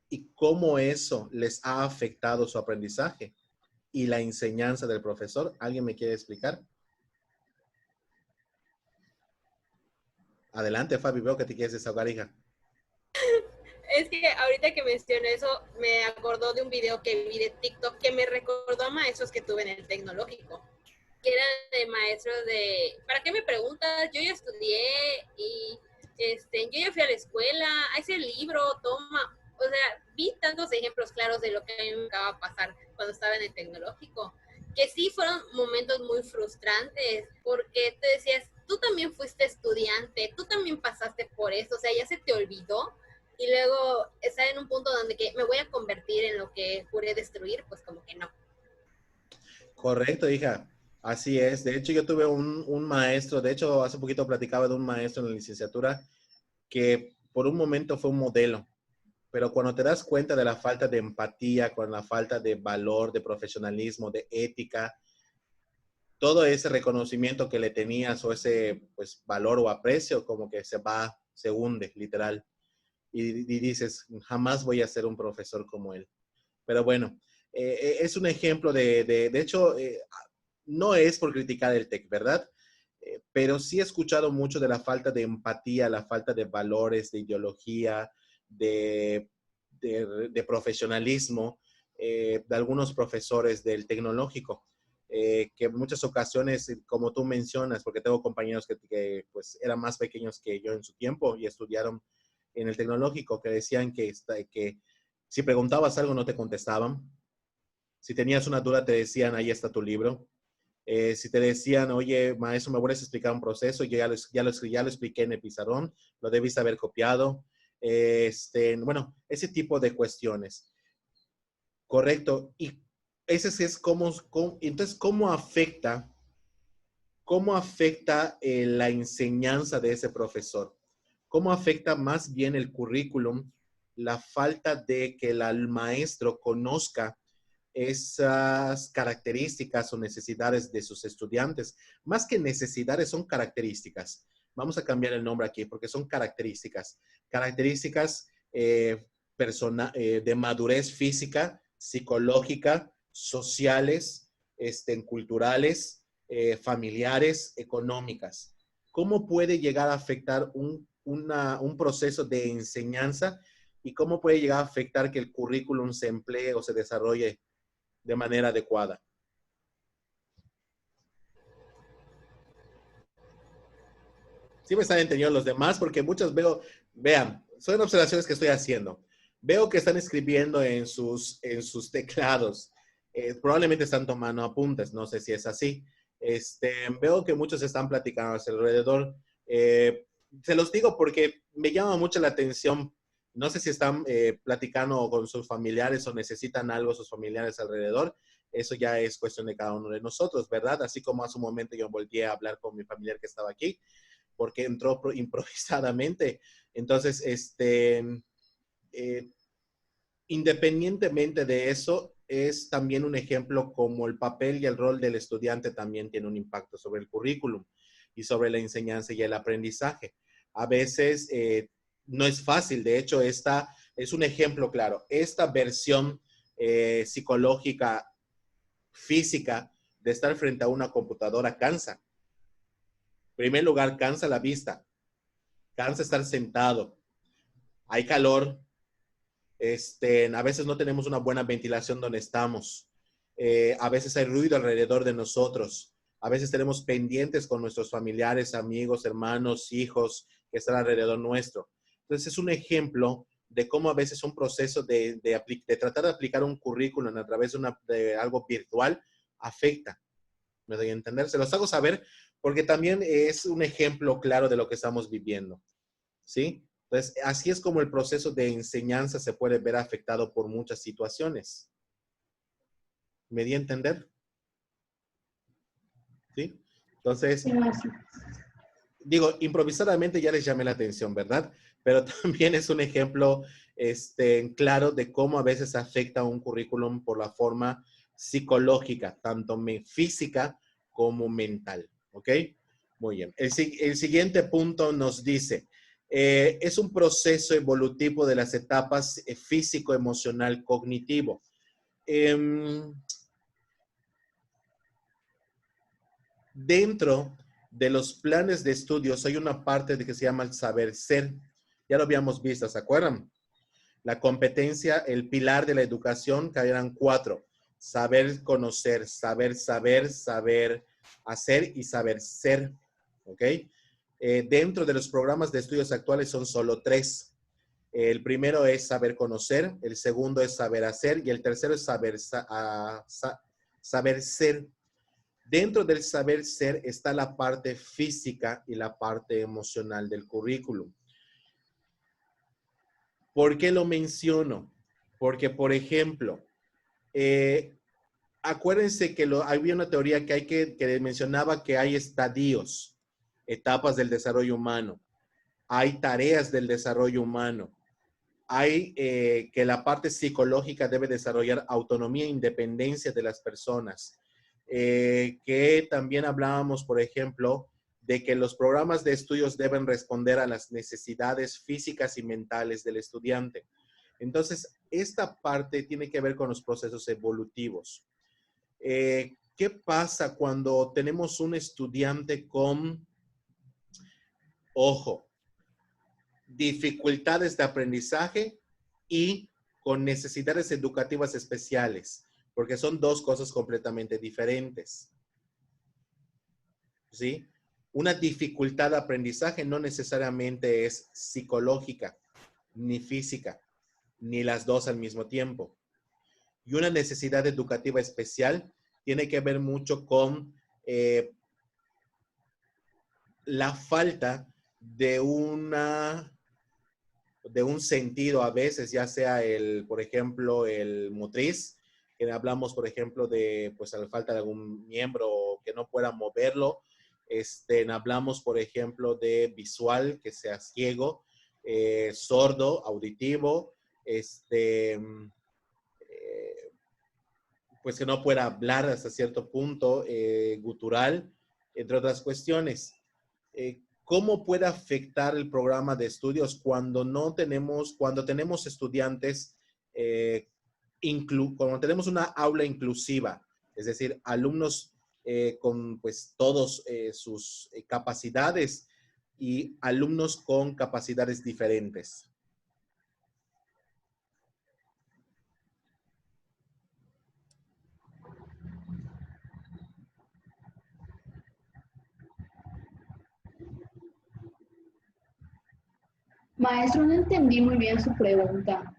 S1: y cómo eso les ha afectado su aprendizaje y la enseñanza del profesor? ¿Alguien me quiere explicar? Adelante, Fabi, veo que te quieres desahogar, hija.
S7: Es que ahorita que mencioné eso, me acordó de un video que vi de TikTok que me recordó a maestros que tuve en el tecnológico, que eran de maestros de, ¿para qué me preguntas? Yo ya estudié y yo ya fui a la escuela, a ese libro, toma. O sea, vi tantos ejemplos claros de lo que a mí me acaba de pasar cuando estaba en el tecnológico, que sí fueron momentos muy frustrantes, porque te decías, tú también fuiste estudiante, tú también pasaste por eso, o sea, ya se te olvidó. Y luego estar en un punto donde que me voy a convertir en lo que juré destruir, pues como que no.
S1: Correcto, hija. Así es. De hecho, yo tuve un maestro, de hecho, hace poquito platicaba de un maestro en la licenciatura que por un momento fue un modelo, pero cuando te das cuenta de la falta de empatía, con la falta de valor, de profesionalismo, de ética, todo ese reconocimiento que le tenías o ese pues valor o aprecio como que se hunde, literal. Y dices, jamás voy a ser un profesor como él. Pero bueno, es un ejemplo de hecho, no es por criticar el TEC, ¿verdad? Pero sí he escuchado mucho de la falta de empatía, la falta de valores, de ideología, de profesionalismo de algunos profesores del tecnológico, que en muchas ocasiones, como tú mencionas, porque tengo compañeros que pues eran más pequeños que yo en su tiempo y estudiaron en el tecnológico, que decían que si preguntabas algo no te contestaban. Si tenías una duda te decían, ahí está tu libro. Si te decían, oye, maestro, ¿me vuelves a explicar un proceso? Yo ya lo expliqué en el pizarrón, lo debiste haber copiado. Bueno, ese tipo de cuestiones. Correcto. Y ese es entonces, ¿cómo afecta la enseñanza de ese profesor? ¿Cómo afecta más bien el currículum la falta de que el maestro conozca esas características o necesidades de sus estudiantes? Más que necesidades, son características. Vamos a cambiar el nombre aquí porque son características. Características de madurez física, psicológica, sociales, culturales, familiares, económicas. ¿Cómo puede llegar a afectar un proceso de enseñanza y cómo puede llegar a afectar que el currículum se emplee o se desarrolle de manera adecuada? Sí me están entendiendo los demás, porque muchos vean, son observaciones que estoy haciendo. Veo que están escribiendo en sus teclados. Probablemente están tomando apuntes, no sé si es así. Veo que muchos están platicando alrededor. Se los digo porque me llama mucho la atención. No sé si están platicando con sus familiares o necesitan algo sus familiares alrededor. Eso ya es cuestión de cada uno de nosotros, ¿verdad? Así como hace un momento yo volteé a hablar con mi familiar que estaba aquí, porque entró improvisadamente. Entonces, independientemente de eso, es también un ejemplo como el papel y el rol del estudiante también tiene un impacto sobre el currículum y sobre la enseñanza y el aprendizaje. A veces no es fácil, de hecho, esta es un ejemplo claro. Esta versión psicológica, física, de estar frente a una computadora cansa. En primer lugar, cansa la vista, cansa estar sentado, hay calor, a veces no tenemos una buena ventilación donde estamos, a veces hay ruido alrededor de nosotros, a veces tenemos pendientes con nuestros familiares, amigos, hermanos, hijos que están alrededor nuestro. Entonces es un ejemplo de cómo a veces un proceso de tratar de aplicar un currículum a través de algo virtual afecta. ¿Me doy a entender? Se los hago saber porque también es un ejemplo claro de lo que estamos viviendo, ¿sí? Entonces, así es como el proceso de enseñanza se puede ver afectado por muchas situaciones. ¿Me di a entender? ¿Sí? Entonces, digo, improvisadamente ya les llamé la atención, ¿verdad? pero también es un ejemplo claro de cómo a veces afecta un currículum por la forma psicológica, tanto física como mental. ¿Ok? Muy bien. El siguiente punto nos dice, es un proceso evolutivo de las etapas físico, emocional, cognitivo. Dentro de los planes de estudios hay una parte que se llama el saber ser. Ya lo habíamos visto, ¿se acuerdan? La competencia, el pilar de la educación, que eran 4. Saber conocer, saber saber, saber hacer y saber ser. ¿Ok? Dentro de los programas de estudios actuales son solo 3. El primero es saber conocer, el segundo es saber hacer y el tercero es saber ser. Dentro del saber ser está la parte física y la parte emocional del currículum. ¿Por qué lo menciono? Porque, por ejemplo, acuérdense que había una teoría que mencionaba que hay estadios, etapas del desarrollo humano. Hay tareas del desarrollo humano. Hay que la parte psicológica debe desarrollar autonomía e independencia de las personas. Que también hablábamos, por ejemplo, de que los programas de estudios deben responder a las necesidades físicas y mentales del estudiante. Entonces, esta parte tiene que ver con los procesos evolutivos. ¿Qué pasa cuando tenemos un estudiante con, ojo, dificultades de aprendizaje y con necesidades educativas especiales? Porque son 2 cosas completamente diferentes. ¿Sí? Una dificultad de aprendizaje no necesariamente es psicológica, ni física, ni las 2 al mismo tiempo. Y una necesidad educativa especial tiene que ver mucho con la falta de un sentido a veces, ya sea por ejemplo, el motriz, que hablamos, por ejemplo, de pues la falta de algún miembro que no pueda moverlo. Hablamos, por ejemplo, de visual, que sea ciego, sordo, auditivo, pues que no pueda hablar hasta cierto punto, gutural, entre otras cuestiones. ¿Cómo puede afectar el programa de estudios cuando tenemos estudiantes, cuando tenemos una aula inclusiva, es decir, alumnos con pues todos sus capacidades y alumnos con capacidades diferentes?
S3: Maestro, no entendí muy bien su pregunta.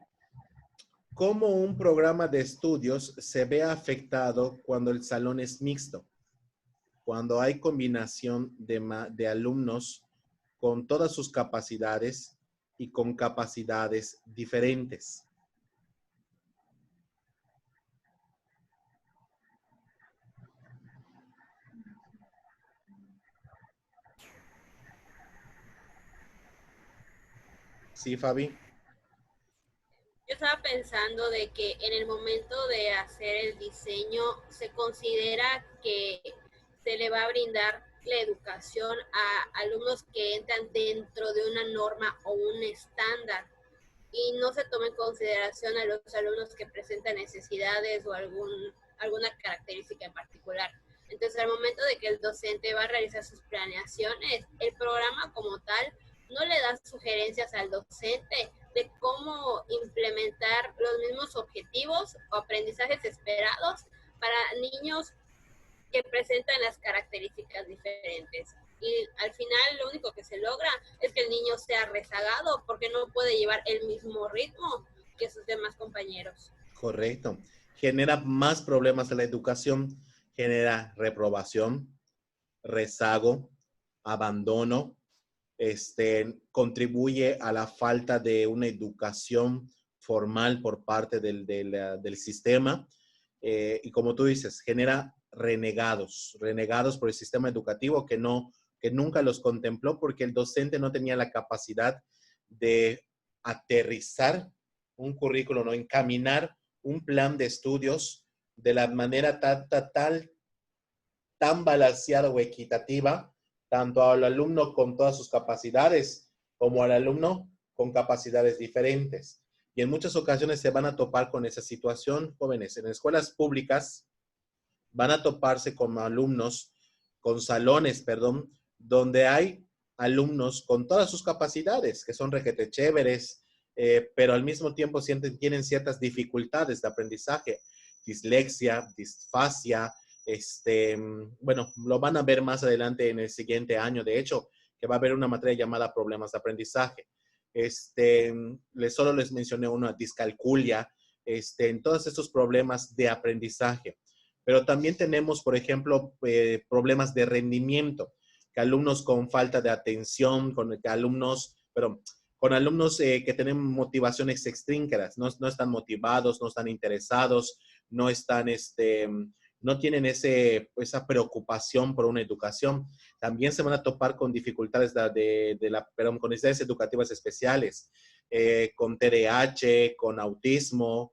S1: ¿Cómo un programa de estudios se ve afectado cuando el salón es mixto? Cuando hay combinación de alumnos con todas sus capacidades y con capacidades diferentes. Sí, Fabi.
S7: Yo estaba pensando de que en el momento de hacer el diseño se considera que se le va a brindar la educación a alumnos que entran dentro de una norma o un estándar y no se toma en consideración a los alumnos que presentan necesidades o alguna característica en particular. Entonces, al momento de que el docente va a realizar sus planeaciones, el programa como tal no le da sugerencias al docente de cómo implementar los mismos objetivos o aprendizajes esperados para niños que presentan las características diferentes. Y al final lo único que se logra es que el niño sea rezagado porque no puede llevar el mismo ritmo que sus demás compañeros.
S1: Correcto. Genera más problemas en la educación, genera reprobación, rezago, abandono, contribuye a la falta de una educación formal por parte del sistema. Y como tú dices, genera renegados por el sistema educativo que nunca los contempló porque el docente no tenía la capacidad de aterrizar un currículo, ¿no? Encaminar un plan de estudios de la manera tan balanceada o equitativa, tanto al alumno con todas sus capacidades como al alumno con capacidades diferentes. Y en muchas ocasiones se van a topar con esa situación, jóvenes. En escuelas públicas van a toparse con alumnos, con salones, perdón, donde hay alumnos con todas sus capacidades, que son requete chéveres, pero al mismo tiempo tienen ciertas dificultades de aprendizaje, dislexia, disfasia, bueno, lo van a ver más adelante en el siguiente año, de hecho, que va a haber una materia llamada problemas de aprendizaje. Solo les mencioné una discalculia, en todos estos problemas de aprendizaje. Pero también tenemos, por ejemplo, problemas de rendimiento, que alumnos con falta de atención, con alumnos que tienen motivaciones extrínsekas, no están motivados, no están interesados, no están, no tienen esa preocupación por una educación. También se van a topar con dificultades con necesidades educativas especiales, con TDAH, con autismo,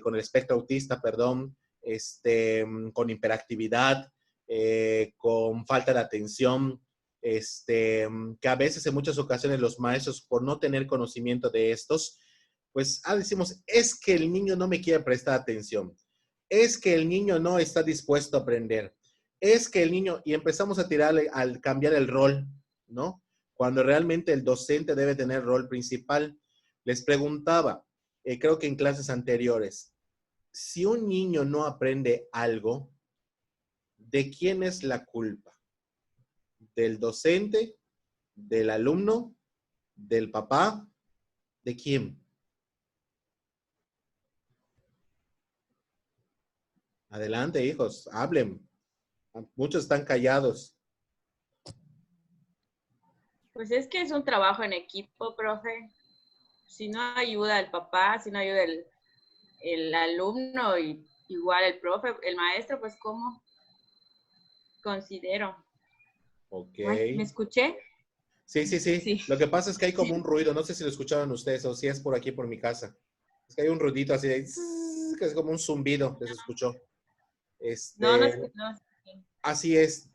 S1: con el espectro autista, perdón, con hiperactividad, con falta de atención, que a veces en muchas ocasiones los maestros, por no tener conocimiento de estos, pues decimos, es que el niño no me quiere prestar atención, es que el niño no está dispuesto a aprender, es que el niño, y empezamos a tirarle al cambiar el rol, ¿no? Cuando realmente el docente debe tener rol principal. Les preguntaba, creo que en clases anteriores, si un niño no aprende algo, ¿de quién es la culpa? ¿Del docente? ¿Del alumno? ¿Del papá? ¿De quién? Adelante, hijos, hablen. Muchos están callados.
S11: Pues es que es un trabajo en equipo, profe. Si no ayuda el papá, si no ayuda el alumno, y igual el profe, el maestro, pues ¿cómo? Considero.
S1: Ok.
S11: ¿Me escuché?
S1: Sí. Lo que pasa es que hay como un ruido. No sé si lo escucharon ustedes o si es por aquí, por mi casa. Es que hay un ruidito así de... que es como un zumbido que se escuchó.
S11: No.
S1: Así es.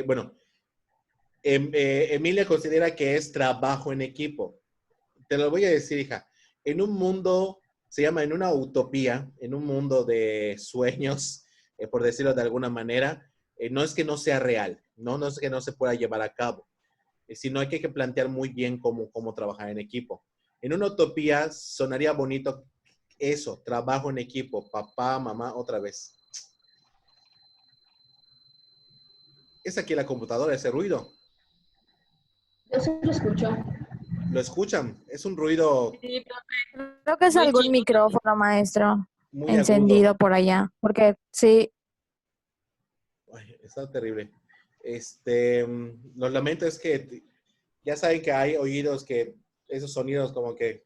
S1: Bueno, Emilia considera que es trabajo en equipo. Te lo voy a decir, hija. En un mundo, en una utopía, en un mundo de sueños, por decirlo de alguna manera, no es que no sea real, no es que no se pueda llevar a cabo, sino hay que plantear muy bien cómo trabajar en equipo. En una utopía sonaría bonito eso, trabajo en equipo, papá, mamá, otra vez. Es aquí la computadora, ese ruido.
S3: Yo sí lo escucho.
S1: ¿Lo escuchan? Es un ruido...
S11: Sí,
S12: Creo que es algún micrófono, maestro,
S1: muy
S12: encendido
S1: agudo
S12: por allá, porque sí.
S1: Ay, está terrible. Lo lamento es que ya saben que hay oídos que esos sonidos como que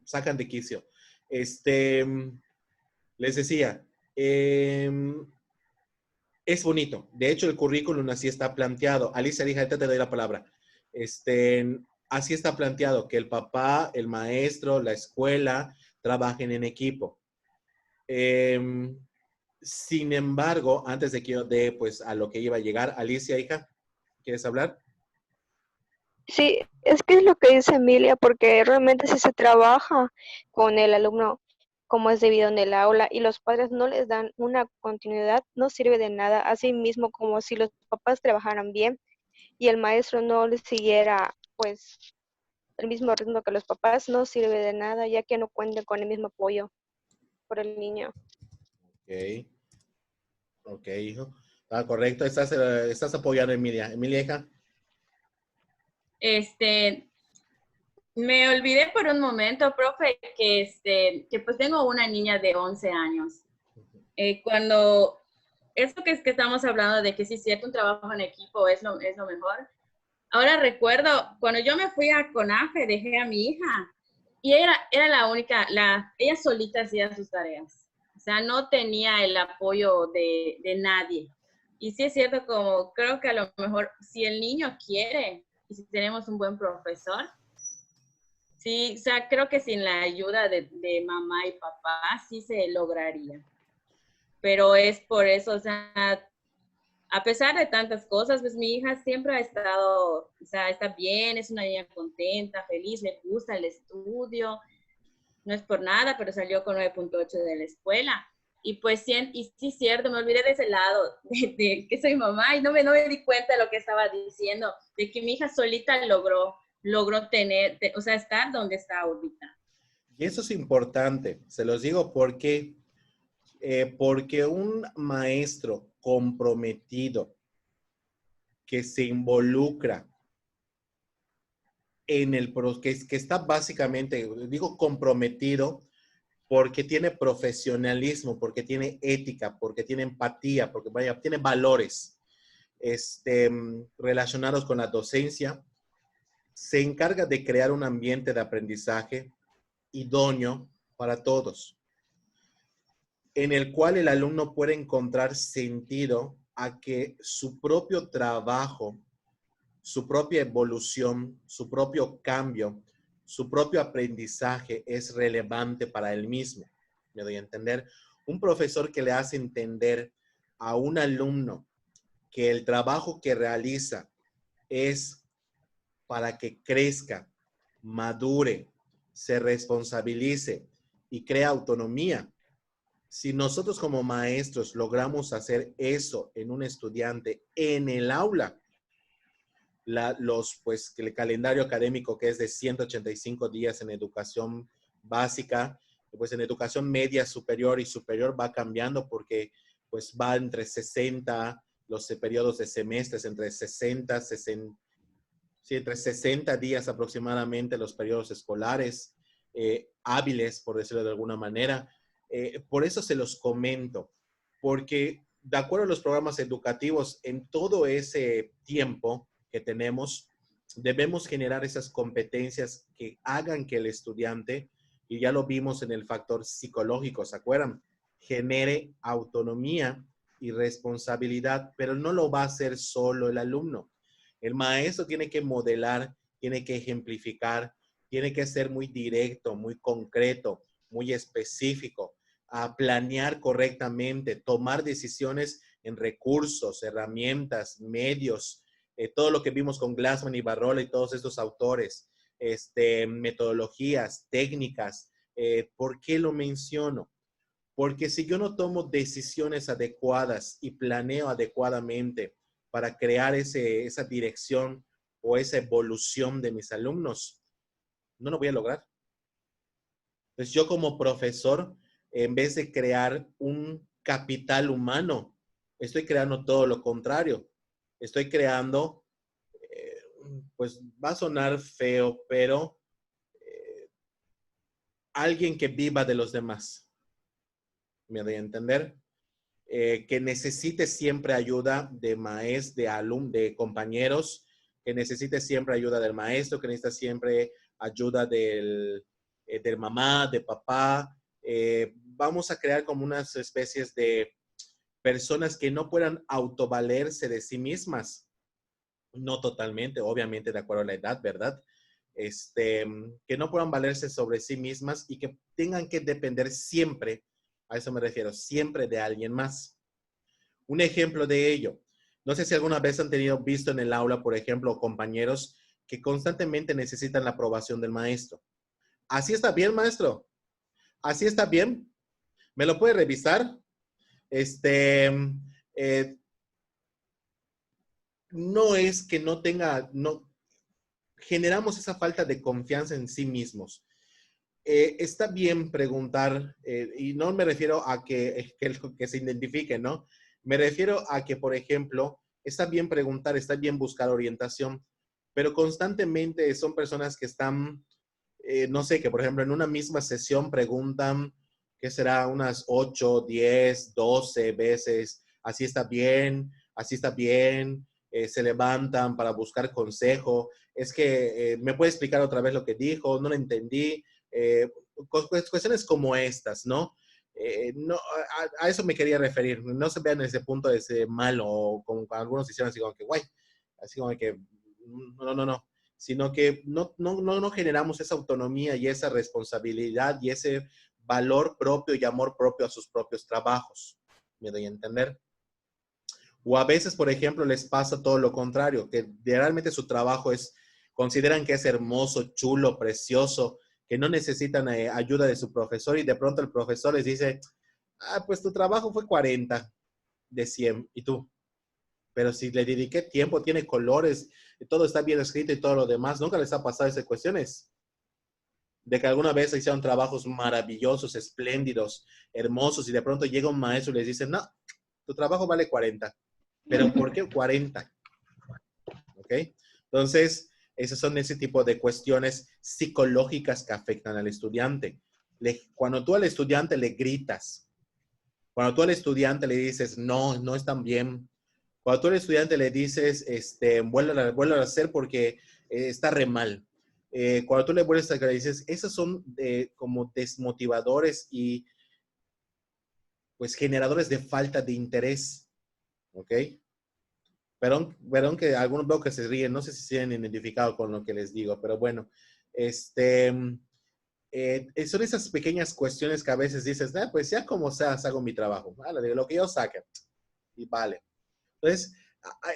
S1: sacan de quicio. Les decía, es bonito. De hecho, el currículum así está planteado. Alicia, hija, ahorita te doy la palabra. Así está planteado, que el papá, el maestro, la escuela trabajen en equipo. Sin embargo, antes de que yo dé pues a lo que iba a llegar, Alicia, hija, ¿quieres hablar?
S5: Sí, es que es lo que dice Emilia, porque realmente si se trabaja con el alumno como es debido en el aula y los padres no les dan una continuidad, no sirve de nada. Así mismo como si los papás trabajaran bien y el maestro no les siguiera pues el mismo ritmo que los papás, no sirve de nada, ya que no cuenten con el mismo apoyo por el niño.
S1: Ok, hijo. Está correcto. Estás apoyando a Emilia. Emilia, hija.
S11: Me olvidé por un momento, profe, que pues tengo una niña de 11 años. Cuando esto que estamos hablando de que sí es cierto, un trabajo en equipo es lo mejor. Ahora recuerdo, cuando yo me fui a CONAFE, dejé a mi hija y ella era la única, ella solita hacía sus tareas. O sea, no tenía el apoyo de nadie. Y sí es cierto, como creo que a lo mejor si el niño quiere y si tenemos un buen profesor, Sí, o sea, creo que sin la ayuda de mamá y papá sí se lograría. Pero es por eso, o sea, a pesar de tantas cosas, pues mi hija siempre ha estado, o sea, está bien, es una niña contenta, feliz, le gusta el estudio, no es por nada, pero salió con 9.8 de la escuela. Y pues sí, y sí, cierto, me olvidé de ese lado, de que soy mamá y no me di cuenta de lo que estaba diciendo, de que mi hija solita logró tener, o sea, estar donde está ahorita.
S1: Y eso es importante, se los digo porque un maestro comprometido que se involucra en que está básicamente, digo comprometido, porque tiene profesionalismo, porque tiene ética, porque tiene empatía, porque vaya, tiene valores relacionados con la docencia, se encarga de crear un ambiente de aprendizaje idóneo para todos, en el cual el alumno puede encontrar sentido a que su propio trabajo, su propia evolución, su propio cambio, su propio aprendizaje es relevante para él mismo. Me doy a entender. Un profesor que le hace entender a un alumno que el trabajo que realiza es para que crezca, madure, se responsabilice y crea autonomía. Si nosotros como maestros logramos hacer eso en un estudiante en el aula, pues el calendario académico que es de 185 días en educación básica, pues en educación media, superior y superior va cambiando porque pues va entre 60, los periodos de semestres, entre 60, sí, entre 60 días aproximadamente los periodos escolares, hábiles, por decirlo de alguna manera. Por eso se los comento, porque de acuerdo a los programas educativos, en todo ese tiempo que tenemos, debemos generar esas competencias que hagan que el estudiante, y ya lo vimos en el factor psicológico, ¿se acuerdan? Genere autonomía y responsabilidad, pero no lo va a hacer solo el alumno. El maestro tiene que modelar, tiene que ejemplificar, tiene que ser muy directo, muy concreto, muy específico, a planear correctamente, tomar decisiones en recursos, herramientas, medios, todo lo que vimos con Glassman y Barrola y todos estos autores, metodologías, técnicas. ¿Por qué lo menciono? Porque si yo no tomo decisiones adecuadas y planeo adecuadamente para crear esa dirección o esa evolución de mis alumnos, no lo voy a lograr. Entonces yo como profesor, en vez de crear un capital humano, estoy creando todo lo contrario. Estoy creando, pues va a sonar feo, pero alguien que viva de los demás. ¿Me doy a entender? Que necesite siempre ayuda de maestros, de compañeros, que necesite siempre ayuda del maestro, que necesita siempre ayuda del mamá, de papá. Vamos a crear como unas especies de personas que no puedan autovalerse de sí mismas. No totalmente, obviamente de acuerdo a la edad, ¿verdad? Que no puedan valerse sobre sí mismas y que tengan que depender siempre, a eso me refiero, siempre de alguien más. Un ejemplo de ello, no sé si alguna vez han visto en el aula, por ejemplo, compañeros que constantemente necesitan la aprobación del maestro. ¿Así está bien, maestro? ¿Así está bien? ¿Me lo puede revisar? No es que no tenga, no, generamos esa falta de confianza en sí mismos. Está bien preguntar, y no me refiero a que se identifique, ¿no? Me refiero a que, por ejemplo, está bien preguntar, está bien buscar orientación, pero constantemente son personas que están, no sé, que por ejemplo en una misma sesión preguntan, ¿qué será? Unas 8, 10, 12 veces, así está bien, se levantan para buscar consejo. Es que me puede explicar otra vez lo que dijo, no lo entendí. Cuestiones como estas, ¿no? No a eso me quería referir. No se vean ese punto de ese malo, o como algunos hicieron así como que, guay, así como que, no. sino que no generamos esa autonomía y esa responsabilidad y ese valor propio y amor propio a sus propios trabajos. ¿Me doy a entender? O a veces, por ejemplo, les pasa todo lo contrario, que realmente su trabajo consideran que es hermoso, chulo, precioso, que no necesitan ayuda de su profesor y de pronto el profesor les dice, pues tu trabajo fue 40 de 100 y tú. Pero si le dediqué tiempo, tiene colores, todo está bien escrito y todo lo demás, ¿nunca les ha pasado esas cuestiones? De que alguna vez hicieron trabajos maravillosos, espléndidos, hermosos, y de pronto llega un maestro y les dice, no, tu trabajo vale 40. ¿Pero por qué 40? ¿Ok? Entonces, esas son ese tipo de cuestiones psicológicas que afectan al estudiante. Cuando tú al estudiante le gritas, cuando tú al estudiante le dices, no, no están bien, cuando tú al estudiante le dices, vuelve a hacer porque está re mal. Cuando tú le vuelves a dices, esos son como desmotivadores y pues generadores de falta de interés. ¿Ok? Perdón que algunos veo que se ríen, no sé si se han identificado con lo que les digo, pero bueno, son esas pequeñas cuestiones que a veces dices, pues ya como sea, hago mi trabajo, vale, lo que yo saque, y vale. Entonces,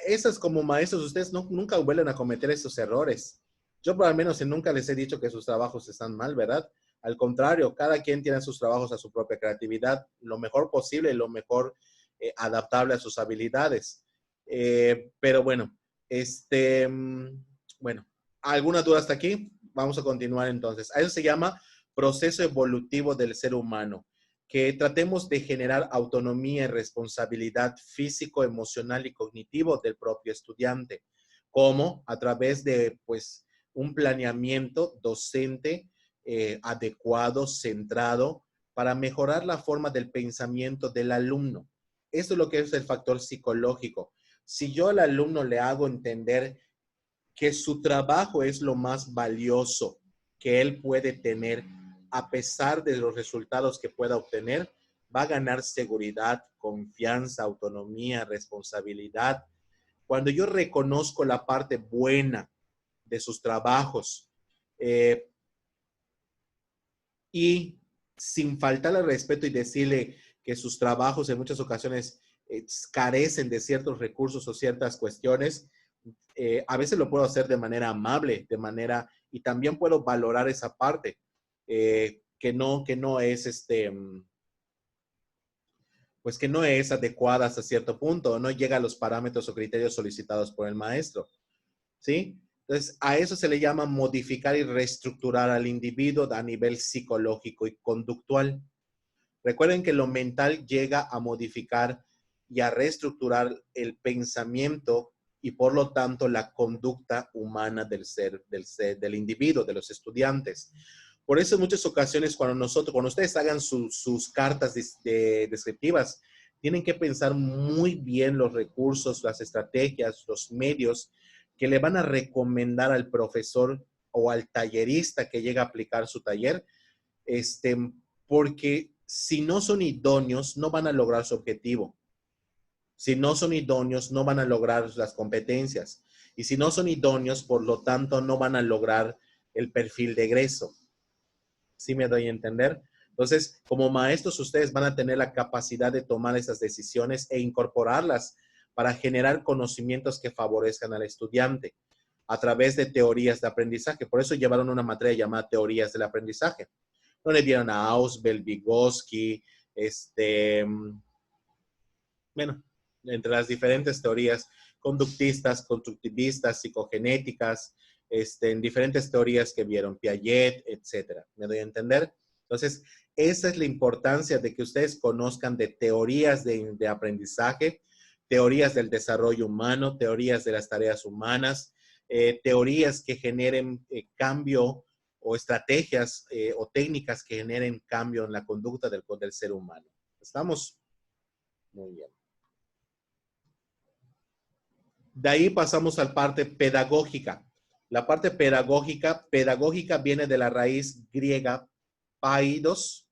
S1: esas como maestros, ustedes nunca vuelven a cometer esos errores. Yo por lo menos nunca les he dicho que sus trabajos están mal, ¿verdad? Al contrario, cada quien tiene sus trabajos a su propia creatividad, lo mejor posible, lo mejor adaptable a sus habilidades. Pero bueno, bueno, ¿alguna duda hasta aquí? Vamos a continuar entonces. A eso se llama proceso evolutivo del ser humano, que tratemos de generar autonomía y responsabilidad físico, emocional y cognitivo del propio estudiante, como a través de, pues, un planeamiento docente adecuado, centrado, para mejorar la forma del pensamiento del alumno. Esto es lo que es el factor psicológico. Si yo al alumno le hago entender que su trabajo es lo más valioso que él puede tener, a pesar de los resultados que pueda obtener, va a ganar seguridad, confianza, autonomía, responsabilidad. Cuando yo reconozco la parte buena de sus trabajos y sin faltarle al respeto y decirle que sus trabajos en muchas ocasiones carecen de ciertos recursos o ciertas cuestiones, a veces lo puedo hacer de manera amable, y también puedo valorar esa parte, que no es pues que no es adecuada hasta cierto punto, no llega a los parámetros o criterios solicitados por el maestro, ¿sí? Entonces, a eso se le llama modificar y reestructurar al individuo a nivel psicológico y conductual. Recuerden que lo mental llega a modificar y a reestructurar el pensamiento y por lo tanto la conducta humana del individuo, de los estudiantes. Por eso en muchas ocasiones cuando ustedes hagan sus cartas descriptivas, tienen que pensar muy bien los recursos, las estrategias, los medios que le van a recomendar al profesor o al tallerista que llega a aplicar su taller, porque si no son idóneos, no van a lograr su objetivo. Si no son idóneos, no van a lograr las competencias. Y si no son idóneos, por lo tanto, no van a lograr el perfil de egreso. ¿Sí me doy a entender? Entonces, como maestros, ustedes van a tener la capacidad de tomar esas decisiones e incorporarlas para generar conocimientos que favorezcan al estudiante a través de teorías de aprendizaje. Por eso llevaron una materia llamada teorías del aprendizaje, donde vieron a Ausubel, Vygotsky, bueno, entre las diferentes teorías conductistas, constructivistas, psicogenéticas, en diferentes teorías que vieron, Piaget, etcétera. ¿Me doy a entender? Entonces, esa es la importancia de que ustedes conozcan de teorías de aprendizaje, teorías del desarrollo humano, teorías de las tareas humanas, teorías que generen cambio o estrategias o técnicas que generen cambio en la conducta del ser humano. ¿Estamos? Muy bien. De ahí pasamos a la parte pedagógica. La parte pedagógica viene de la raíz griega paidos,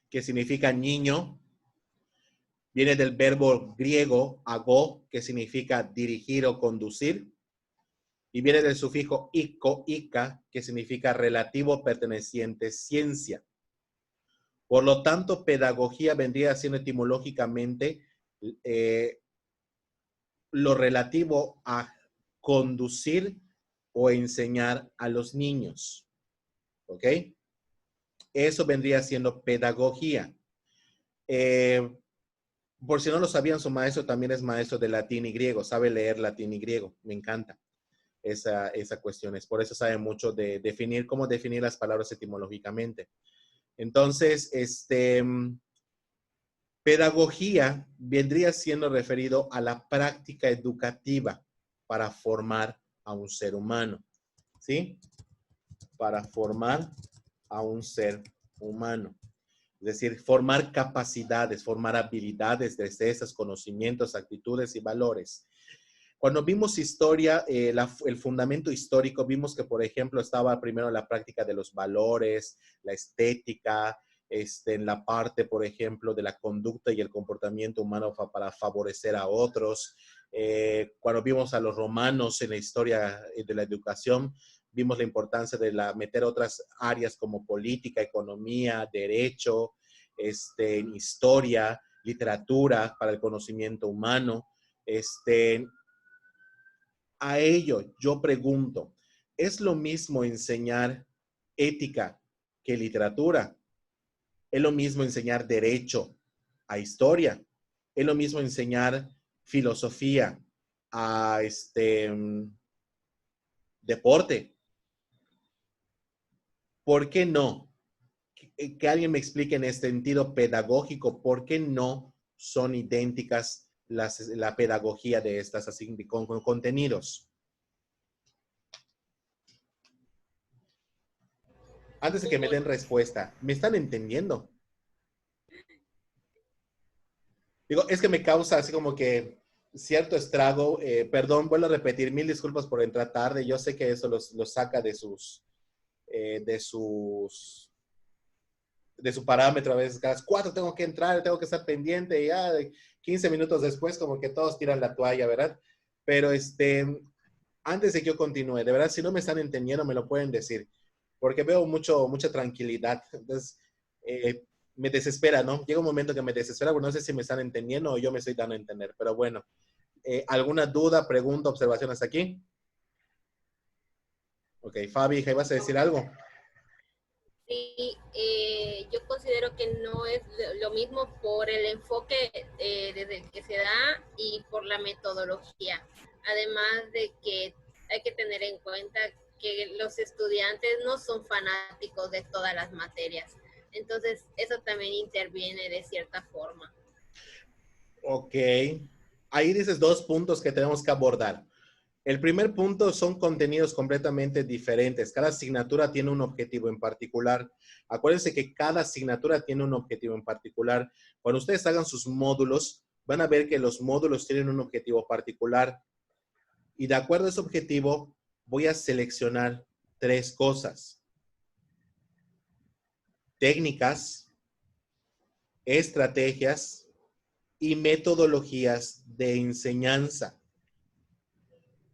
S1: que significa niño, Viene del verbo griego ago, que significa dirigir o conducir. Y viene del sufijo ico, ica, que significa relativo, perteneciente, ciencia. Por lo tanto, pedagogía vendría siendo etimológicamente lo relativo a conducir o enseñar a los niños. ¿Ok? Eso vendría siendo pedagogía. Por si no lo sabían, su maestro también es maestro de latín y griego. Sabe leer latín y griego. Me encanta esa cuestión. Es por eso sabe mucho de definir, cómo definir las palabras etimológicamente. Entonces, pedagogía vendría siendo referido a la práctica educativa para formar a un ser humano. ¿Sí? Para formar a un ser humano. Es decir, formar capacidades, formar habilidades, destrezas, conocimientos, actitudes y valores. Cuando vimos historia, el fundamento histórico, vimos que, por ejemplo, estaba primero la práctica de los valores, la estética, en la parte, por ejemplo, de la conducta y el comportamiento humano para favorecer a otros. Cuando vimos a los romanos en la historia de la educación, vimos la importancia de meter otras áreas como política, economía, derecho, historia, literatura para el conocimiento humano. A ello yo pregunto, ¿es lo mismo enseñar ética que literatura? ¿Es lo mismo enseñar derecho a historia? ¿Es lo mismo enseñar filosofía a deporte? ¿Por qué no? Que alguien me explique en este sentido pedagógico, ¿por qué no son idénticas la pedagogía de estas así, con contenidos? Antes de que me den respuesta, ¿me están entendiendo? Digo, es que me causa así como que cierto estrago. Perdón, vuelvo a repetir, 1000 disculpas por entrar tarde. Yo sé que eso los saca de su parámetro. A veces cada 4 tengo que entrar, tengo que estar pendiente y ya 15 minutos después como que todos tiran la toalla, ¿verdad? Pero antes de que yo continúe, de verdad, si no me están entendiendo, me lo pueden decir, porque veo mucha tranquilidad. Entonces, me desespera, ¿no? Llega un momento que me desespera, porque no sé si me están entendiendo o yo me estoy dando a entender, pero bueno. ¿Alguna duda, pregunta, observación hasta aquí? Ok, Fabi, ¿vas a decir algo?
S7: Sí, yo considero que no es lo mismo por el enfoque desde el que se da y por la metodología. Además de que hay que tener en cuenta que los estudiantes no son fanáticos de todas las materias. Entonces, eso también interviene de cierta forma.
S1: Ok. Ahí dices 2 puntos que tenemos que abordar. El primer punto son contenidos completamente diferentes. Cada asignatura tiene un objetivo en particular. Acuérdense que cada asignatura tiene un objetivo en particular. Cuando ustedes hagan sus módulos, van a ver que los módulos tienen un objetivo particular. Y de acuerdo a ese objetivo, voy a seleccionar 3 cosas. Técnicas, estrategias y metodologías de enseñanza.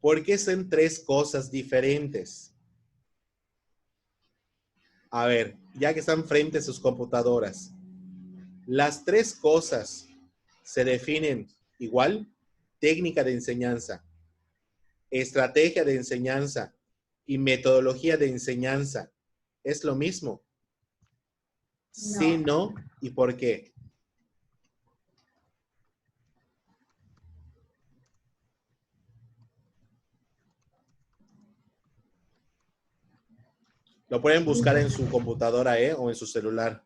S1: ¿Por qué son 3 cosas diferentes? A ver, ya que están frente a sus computadoras, las 3 cosas se definen igual: técnica de enseñanza, estrategia de enseñanza y metodología de enseñanza. ¿Es lo mismo? Sí, no, ¿y por qué? Lo pueden buscar en su computadora, o en su celular.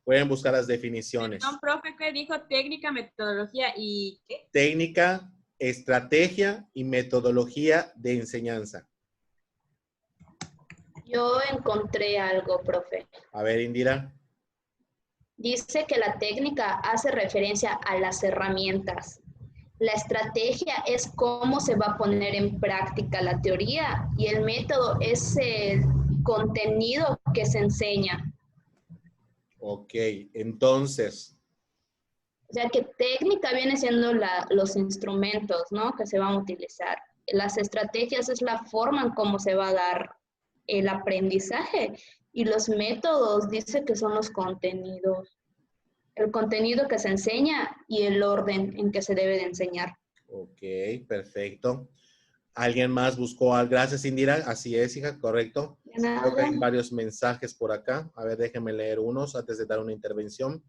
S1: Pueden buscar las definiciones.
S11: No, profe, ¿qué dijo? Técnica, metodología y ¿qué?
S1: Técnica, estrategia y metodología de enseñanza.
S3: Yo encontré algo, profe.
S1: A ver, Indira.
S3: Dice que la técnica hace referencia a las herramientas. La estrategia es cómo se va a poner en práctica la teoría y el método es el contenido que se enseña.
S1: Ok, entonces,
S3: O sea que técnica viene siendo los instrumentos, ¿no? Que se van a utilizar. Las estrategias es la forma en cómo se va a dar el aprendizaje. Y los métodos dice que son los contenidos. El contenido que se enseña y el orden en que se debe de enseñar.
S1: Ok, perfecto. ¿Alguien más buscó algo? Gracias, Indira. Así es, hija, correcto. Creo que hay varios mensajes por acá. A ver, déjenme leer unos antes de dar una intervención.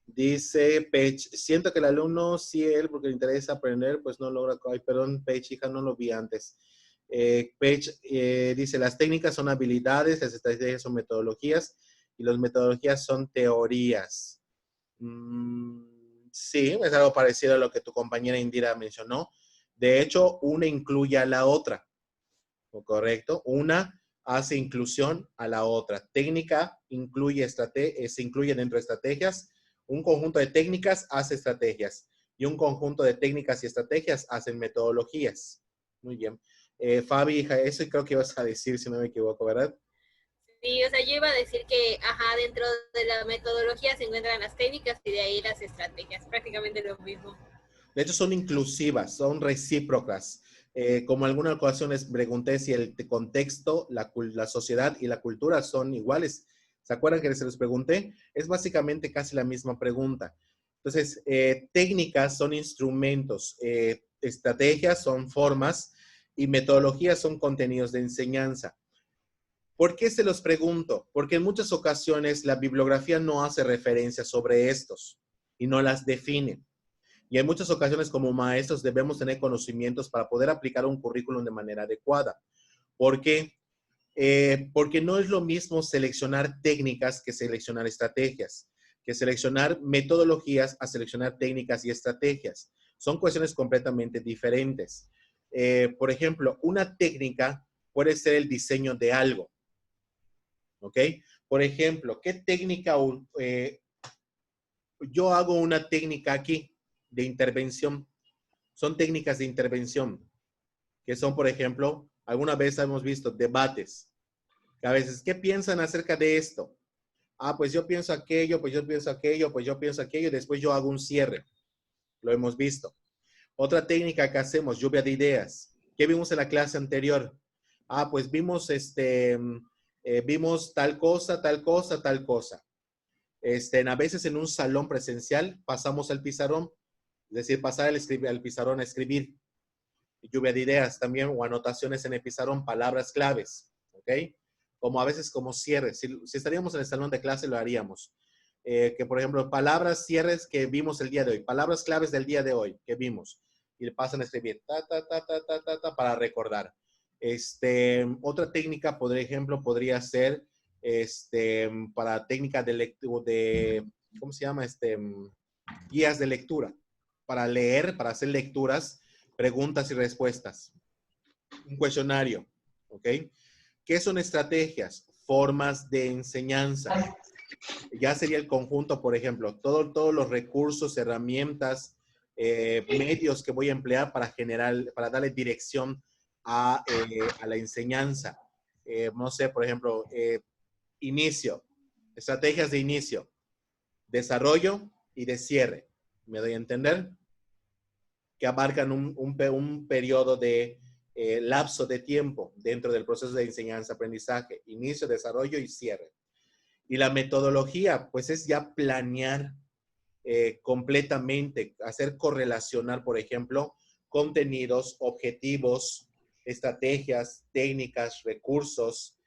S1: Dice Page, siento que el alumno, si él, porque le interesa aprender, pues no logra. Ay, perdón, Page, hija, no lo vi antes. Page dice, las técnicas son habilidades, las estrategias son metodologías y las metodologías son teorías. Sí, es algo parecido a lo que tu compañera Indira mencionó. De hecho, una incluye a la otra, ¿correcto? Una hace inclusión a la otra. Técnica se incluye dentro de estrategias. Un conjunto de técnicas hace estrategias y un conjunto de técnicas y estrategias hacen metodologías. Muy bien. Fabi, hija, eso creo que ibas a decir, si no me equivoco, ¿verdad?
S7: Sí, o sea, yo iba a decir que, dentro de la metodología se encuentran las técnicas y de ahí las estrategias, prácticamente lo mismo.
S1: De hecho, son inclusivas, son recíprocas. Como en algunas ocasiones pregunté si el contexto, la sociedad y la cultura son iguales. ¿Se acuerdan que se los pregunté? Es básicamente casi la misma pregunta. Entonces, técnicas son instrumentos, estrategias son formas y metodologías son contenidos de enseñanza. ¿Por qué se los pregunto? Porque en muchas ocasiones la bibliografía no hace referencia sobre estos y no las define. Y en muchas ocasiones como maestros debemos tener conocimientos para poder aplicar un currículum de manera adecuada. ¿Por qué? Porque no es lo mismo seleccionar técnicas que seleccionar estrategias, que seleccionar metodologías a seleccionar técnicas y estrategias. Son cuestiones completamente diferentes. Por ejemplo, una técnica puede ser el diseño de algo. ¿Ok? Por ejemplo, ¿qué técnica? Yo hago una técnica aquí de intervención. Son técnicas de intervención, que son, por ejemplo, alguna vez hemos visto debates. Que a veces, ¿qué piensan acerca de esto? Ah, pues yo pienso aquello, pues yo pienso aquello, pues yo pienso aquello, y después yo hago un cierre. Lo hemos visto. Otra técnica que hacemos, lluvia de ideas. ¿Qué vimos en la clase anterior? Ah, pues vimos, vimos tal cosa, tal cosa, tal cosa. A veces en un salón presencial pasamos al pizarrón, es decir, pasar al pizarrón a escribir. Lluvia de ideas también o anotaciones en el pizarrón, palabras claves, ¿ok? Como a veces como cierres. Si estaríamos en el salón de clase lo haríamos. Que por ejemplo, palabras cierres que vimos el día de hoy, palabras claves del día de hoy que vimos. Y le pasan a escribir para recordar. Otra técnica, por ejemplo, podría ser para técnica de lectura, ¿cómo se llama? Guías de lectura. Para leer, para hacer lecturas, preguntas y respuestas. Un cuestionario, ¿ok? ¿Qué son estrategias? Formas de enseñanza. Ya sería el conjunto, por ejemplo, todos los recursos, herramientas, medios que voy a emplear para darle dirección a la enseñanza. No sé, por ejemplo, inicio, estrategias de inicio, desarrollo y de cierre. ¿Me doy a entender? Que abarcan un periodo de lapso de tiempo dentro del proceso de enseñanza-aprendizaje, inicio, desarrollo y cierre. Y la metodología, pues es ya planear completamente, hacer correlacionar, por ejemplo, contenidos, objetivos, estrategias, técnicas, recursos,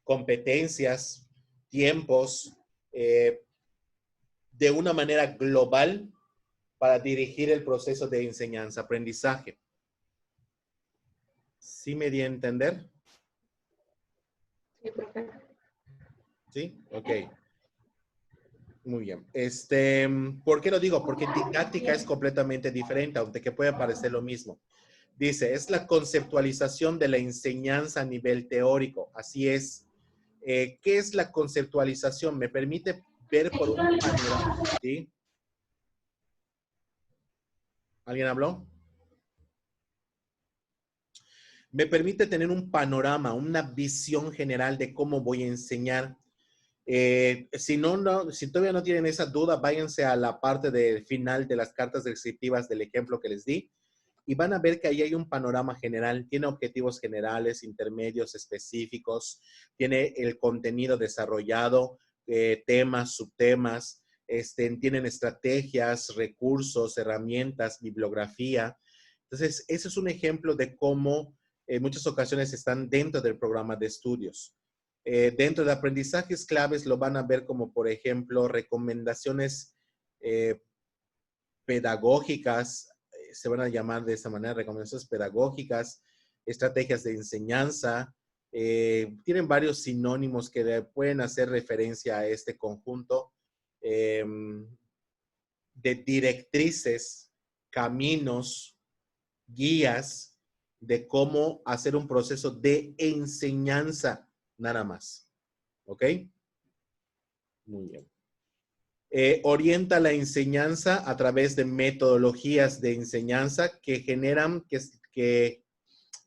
S1: competencias, tiempos, de una manera global para dirigir el proceso de enseñanza-aprendizaje. ¿Sí me di a entender?
S3: Sí, profe.
S1: ¿Sí? Ok. Muy bien. ¿Por qué lo digo? Porque didáctica es completamente diferente, aunque puede parecer lo mismo. Dice, es la conceptualización de la enseñanza a nivel teórico. Así es. ¿Qué es la conceptualización? Me permite ver por un panorama. ¿Sí? ¿Alguien habló? Me permite tener un panorama, una visión general de cómo voy a enseñar. Si todavía no tienen esa duda, váyanse a la parte del final de las cartas descriptivas del ejemplo que les di y van a ver que ahí hay un panorama general. Tiene objetivos generales, intermedios, específicos, tiene el contenido desarrollado, temas, subtemas, tienen estrategias, recursos, herramientas, bibliografía. Entonces, ese es un ejemplo de cómo en muchas ocasiones están dentro del programa de estudios. Dentro de aprendizajes claves lo van a ver como, por ejemplo, recomendaciones pedagógicas, se van a llamar de esta manera, recomendaciones pedagógicas, estrategias de enseñanza. Tienen varios sinónimos que pueden hacer referencia a este conjunto de directrices, caminos, guías de cómo hacer un proceso de enseñanza nada más. ¿Ok? Muy bien. Orienta la enseñanza a través de metodologías de enseñanza que generan, que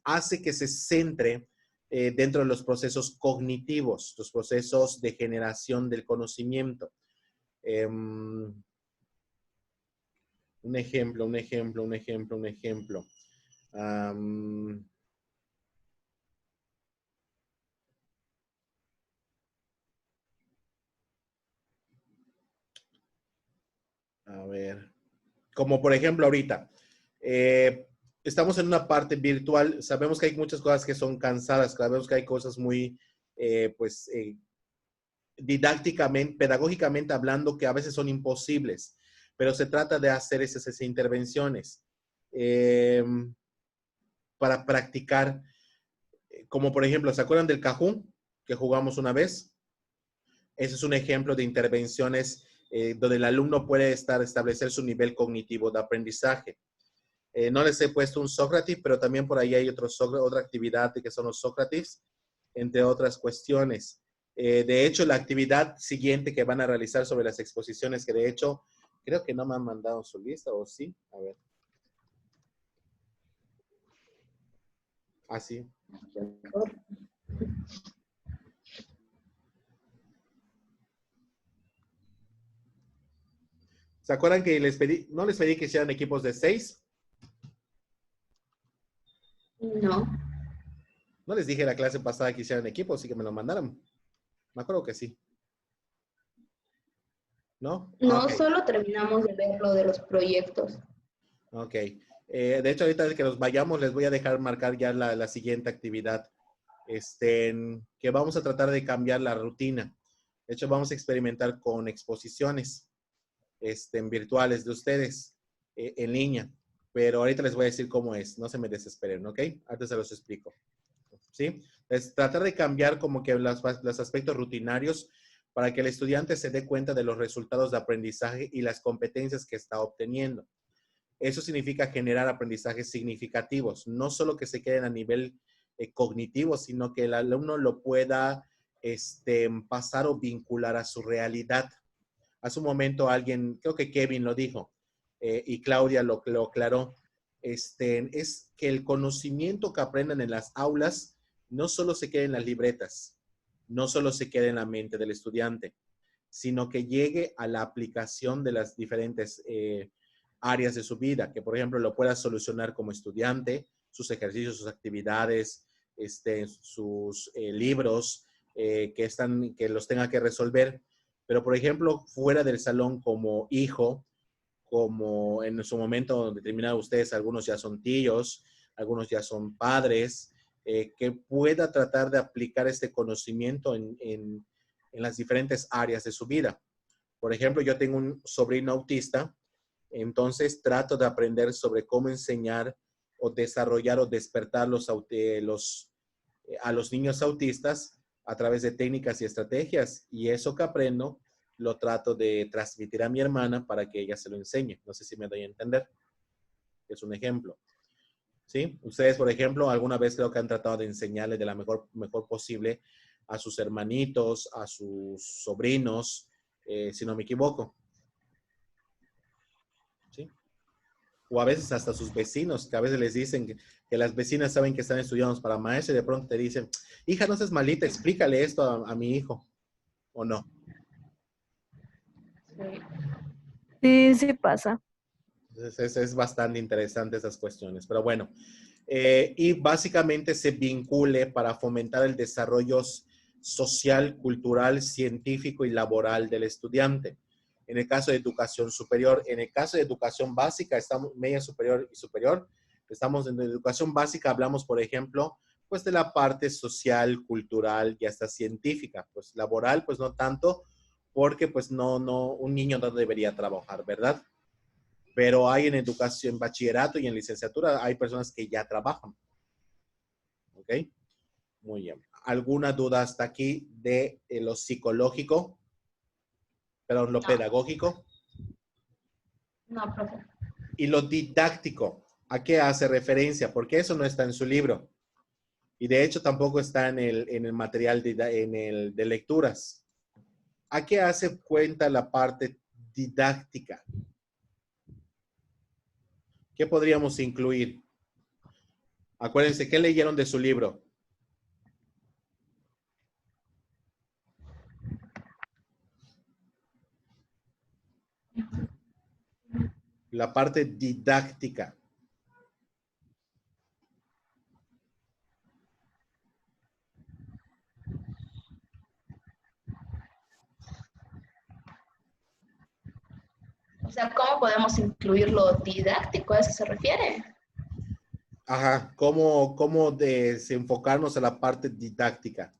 S1: hace que se centre dentro de los procesos cognitivos, los procesos de generación del conocimiento. Un ejemplo. A ver, como por ejemplo ahorita, estamos en una parte virtual, sabemos que hay muchas cosas que son cansadas, sabemos que hay cosas muy, didácticamente, pedagógicamente hablando, que a veces son imposibles, pero se trata de hacer esas intervenciones para practicar, como por ejemplo, ¿se acuerdan del Cajún que jugamos una vez? Ese es un ejemplo de intervenciones donde el alumno puede establecer su nivel cognitivo de aprendizaje. No les he puesto un Sócrates, pero también por ahí hay otra actividad que son los Sócrates, entre otras cuestiones. De hecho, la actividad siguiente que van a realizar sobre las exposiciones, que de hecho, creo que no me han mandado su lista, ¿o sí? A ver. Ah, sí. ¿Se acuerdan que no les pedí que hicieran equipos de 6?
S3: No.
S1: No les dije la clase pasada que hicieran equipos y que me lo mandaran. Me acuerdo que sí. ¿No?
S3: No,
S1: Okay.
S3: solo terminamos de ver lo de los proyectos.
S1: Ok. De hecho, ahorita que nos vayamos, les voy a dejar marcar ya la siguiente actividad. Que vamos a tratar de cambiar la rutina. De hecho, vamos a experimentar con exposiciones virtuales de ustedes en línea. Pero ahorita les voy a decir cómo es. No se me desesperen, ¿ok? Antes se los explico. ¿Sí? Es tratar de cambiar como que los aspectos rutinarios para que el estudiante se dé cuenta de los resultados de aprendizaje y las competencias que está obteniendo. Eso significa generar aprendizajes significativos, no solo que se queden a nivel cognitivo, sino que el alumno lo pueda pasar o vincular a su realidad. Hace un momento alguien, creo que Kevin lo dijo, y Claudia lo aclaró, es que el conocimiento que aprendan en las aulas no solo se quede en las libretas, no solo se quede en la mente del estudiante, sino que llegue a la aplicación de las diferentes áreas de su vida, que por ejemplo lo pueda solucionar como estudiante, sus actividades, sus libros, que los tenga que resolver. Pero por ejemplo, fuera del salón como hijo, como en su momento determinado ustedes, algunos ya son tíos, algunos ya son padres, que pueda tratar de aplicar este conocimiento en las diferentes áreas de su vida. Por ejemplo, yo tengo un sobrino autista, entonces trato de aprender sobre cómo enseñar o desarrollar o despertar a los niños autistas a través de técnicas y estrategias. Y eso que aprendo lo trato de transmitir a mi hermana para que ella se lo enseñe. No sé si me doy a entender. Es un ejemplo. ¿Sí? Ustedes, por ejemplo, alguna vez creo que han tratado de enseñarle de la mejor posible a sus hermanitos, a sus sobrinos, si no me equivoco. ¿Sí? O a veces hasta sus vecinos, que a veces les dicen que las vecinas saben que están estudiando para maestro y de pronto te dicen, hija, no seas malita, explícale esto a mi hijo. ¿O no?
S12: Sí, sí pasa.
S1: Entonces, es bastante interesante esas cuestiones. Pero bueno, y básicamente se vincule para fomentar el desarrollo social, cultural, científico y laboral del estudiante. En el caso de educación superior, en el caso de educación básica, estamos media superior y superior. Estamos en educación básica, hablamos, por ejemplo, pues de la parte social, cultural y hasta científica. Pues laboral, pues no tanto, porque pues no, un niño no debería trabajar, ¿verdad? Pero hay en educación, en bachillerato y en licenciatura, hay personas que ya trabajan. ¿Ok? Muy bien. ¿Alguna duda hasta aquí de lo psicológico? Perdón, lo pedagógico.
S3: No, profe.
S1: Y lo didáctico, ¿a qué hace referencia? Porque eso no está en su libro. Y de hecho tampoco está en el material de lecturas. ¿A qué hace cuenta la parte didáctica? ¿Qué podríamos incluir? Acuérdense, ¿qué leyeron de su libro? La parte didáctica.
S3: O sea, ¿cómo podemos incluir lo didáctico? ¿A eso se refiere?
S1: Ajá, ¿cómo desenfocarnos a la parte didáctica?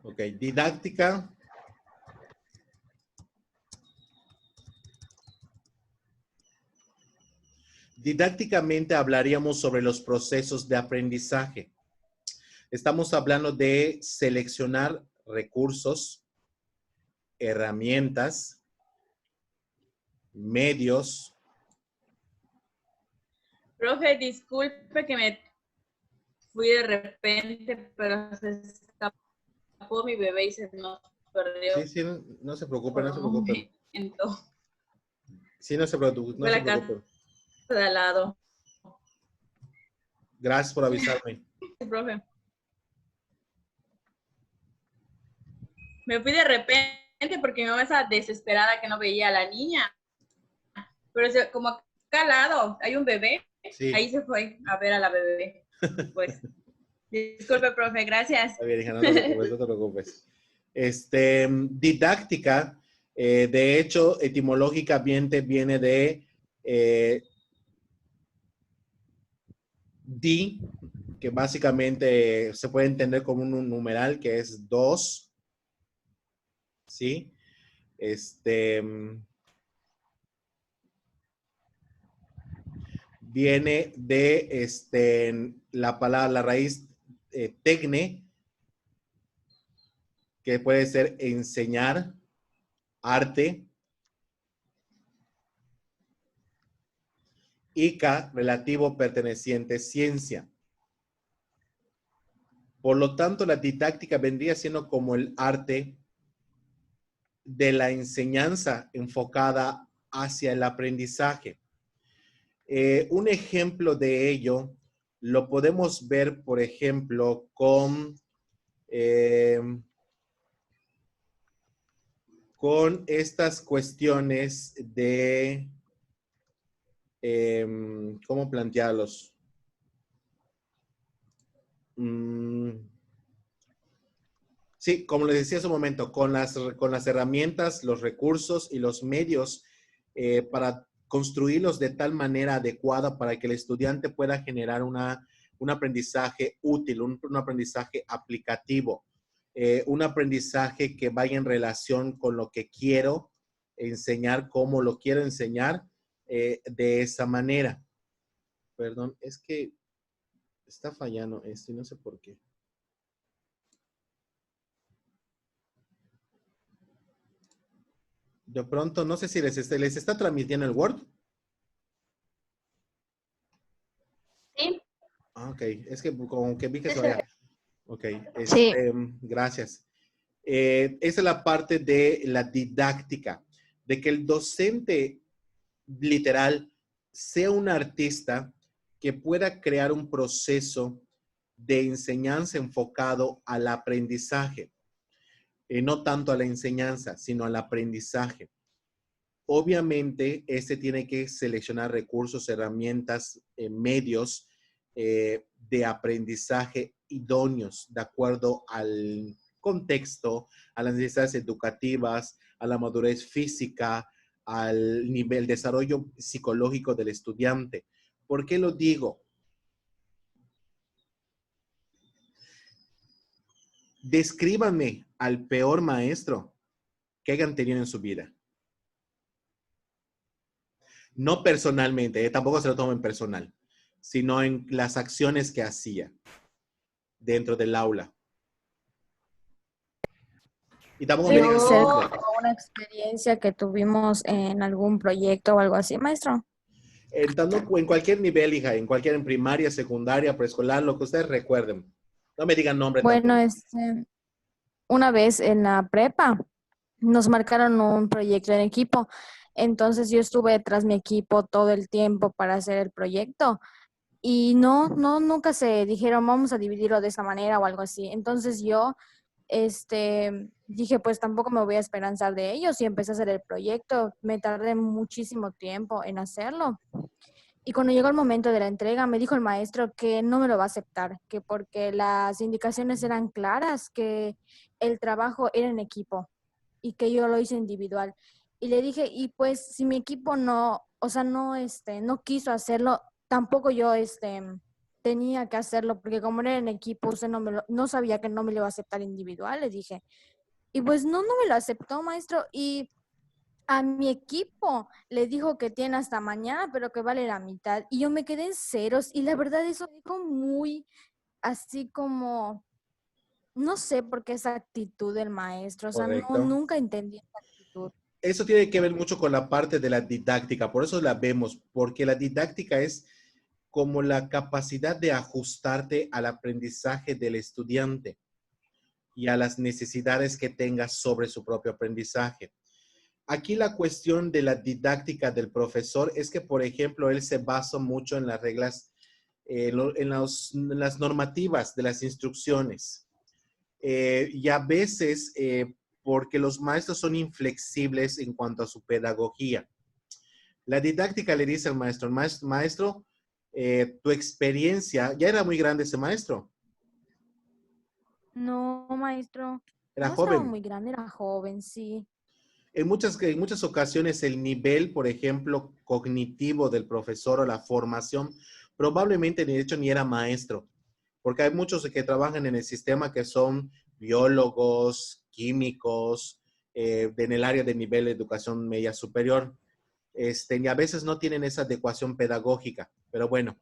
S1: Ok, didáctica. Didácticamente hablaríamos sobre los procesos de aprendizaje. Estamos hablando de seleccionar recursos, herramientas, medios.
S11: Profe, disculpe que me fui de repente, pero se escapó mi bebé y se nos perdió.
S1: Sí, no se preocupe,
S11: por
S1: no se
S11: un
S1: preocupe.
S11: momento.
S1: Sí, no se preocupe, no
S11: Fue
S1: se
S11: la casa
S1: preocupe.
S11: de al lado.
S1: Gracias por avisarme.
S11: Sí, profe. Me fui de repente porque mi mamá estaba desesperada que no veía a la niña. Pero como acá al lado hay un bebé,
S1: Sí.
S11: ahí se fue a ver a la bebé. Pues, disculpe, profe, gracias.
S1: Está bien, hija, no te preocupes, no te preocupes. Didáctica, de hecho, etimológicamente viene de di, que básicamente se puede entender como un numeral que es 2, ¿sí? Viene de la palabra, la raíz tecne, que puede ser enseñar, arte, ica, relativo perteneciente, ciencia. Por lo tanto, la didáctica vendría siendo como el arte de la enseñanza enfocada hacia el aprendizaje. Un ejemplo de ello lo podemos ver, por ejemplo, con estas cuestiones de ¿cómo plantearlos? Sí, como les decía hace un momento, con las herramientas, los recursos y los medios para construirlos de tal manera adecuada para que el estudiante pueda generar un aprendizaje útil, un aprendizaje aplicativo, un aprendizaje que vaya en relación con lo que quiero enseñar, cómo lo quiero enseñar, de esa manera. Perdón, es que está fallando esto y no sé por qué. De pronto, no sé si les está transmitiendo el Word.
S3: Sí.
S1: Ah, ok. Es que como que vi que se vaya. Ok.
S12: Sí.
S1: Gracias. Esa es la parte de la didáctica. de que el docente literal sea un artista que pueda crear un proceso de enseñanza enfocado al aprendizaje, no tanto a la enseñanza, sino al aprendizaje. Obviamente, este tiene que seleccionar recursos, herramientas, medios de aprendizaje idóneos de acuerdo al contexto, a las necesidades educativas, a la madurez física, al nivel de desarrollo psicológico del estudiante. ¿Por qué lo digo? Descríbanme al peor maestro que hayan tenido en su vida. No personalmente, tampoco se lo tomen personal, sino en las acciones que hacía dentro del aula. Y tampoco me digan su
S12: Ser
S1: nombre.
S12: como una experiencia que tuvimos en algún proyecto o algo así, maestro.
S1: En cualquier nivel, hija, en primaria, secundaria, preescolar, lo que ustedes recuerden. No me digan nombre
S12: Bueno,
S1: tampoco.
S12: una vez en la prepa nos marcaron un proyecto en equipo. Entonces yo estuve tras mi equipo todo el tiempo para hacer el proyecto y nunca se dijeron vamos a dividirlo de esa manera o algo así. Entonces yo dije pues tampoco me voy a esperanzar de ellos y empecé a hacer el proyecto. Me tardé muchísimo tiempo en hacerlo. Y cuando llegó el momento de la entrega, me dijo el maestro que no me lo va a aceptar, que porque las indicaciones eran claras, que el trabajo era en equipo y que yo lo hice individual. Y le dije, y pues si mi equipo no, o sea, no quiso hacerlo, tampoco yo tenía que hacerlo, porque como era en equipo, usted no sabía que no me lo iba a aceptar individual, le dije. Y pues no me lo aceptó, maestro, y a mi equipo le dijo que tiene hasta mañana, pero que vale la mitad. Y yo me quedé en ceros. Y la verdad eso me dijo muy así como, no sé por qué esa actitud del maestro. O sea,
S1: Correcto.
S12: nunca entendí esa actitud.
S1: Eso tiene que ver mucho con la parte de la didáctica, por eso la vemos, porque la didáctica es como la capacidad de ajustarte al aprendizaje del estudiante y a las necesidades que tenga sobre su propio aprendizaje. Aquí la cuestión de la didáctica del profesor es que, por ejemplo, él se basa mucho en las reglas, en las normativas de las instrucciones. Y a veces, porque los maestros son inflexibles en cuanto a su pedagogía. La didáctica le dice al maestro, maestro, tu experiencia, ya era muy grande ese maestro.
S12: No, maestro.
S1: Era
S12: No estaba
S1: joven.
S12: muy grande, era joven, sí.
S1: En muchas ocasiones el nivel, por ejemplo, cognitivo del profesor o la formación, probablemente de hecho ni era maestro, porque hay muchos que trabajan en el sistema que son biólogos, químicos, en el área de nivel de educación media superior, y a veces no tienen esa adecuación pedagógica, pero bueno,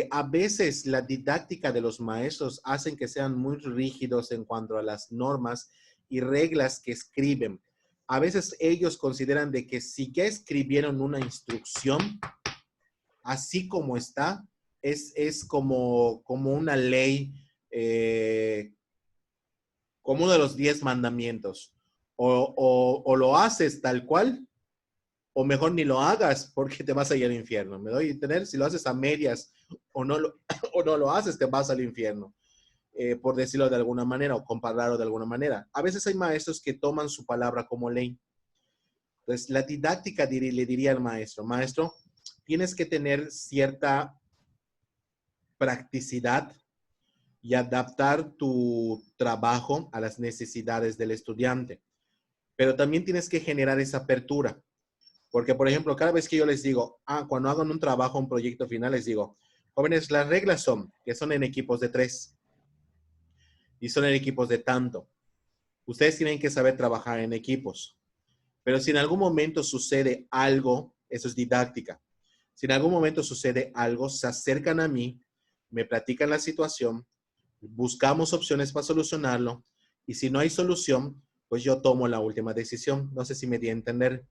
S1: a veces la didáctica de los maestros hacen que sean muy rígidos en cuanto a las normas y reglas que escriben. A veces ellos consideran de que si ya escribieron una instrucción, así como está, es como una ley, como uno de los 10 mandamientos. O lo haces tal cual, o mejor ni lo hagas porque te vas a ir al infierno. Me doy a entender, si lo haces a medias o no lo haces, te vas al infierno. Por decirlo de alguna manera o compararlo de alguna manera. A veces hay maestros que toman su palabra como ley. Entonces, la didáctica le diría al maestro, maestro, tienes que tener cierta practicidad y adaptar tu trabajo a las necesidades del estudiante. Pero también tienes que generar esa apertura. Porque, por ejemplo, cada vez que yo les digo, cuando hagan un trabajo, un proyecto final, les digo, jóvenes, las reglas son que son en equipos de 3 y son en equipos de tanto. Ustedes tienen que saber trabajar en equipos. Pero si en algún momento sucede algo, eso es didáctica. Si en algún momento sucede algo, se acercan a mí, me platican la situación, buscamos opciones para solucionarlo y si no hay solución, pues yo tomo la última decisión. No sé si me di a entender.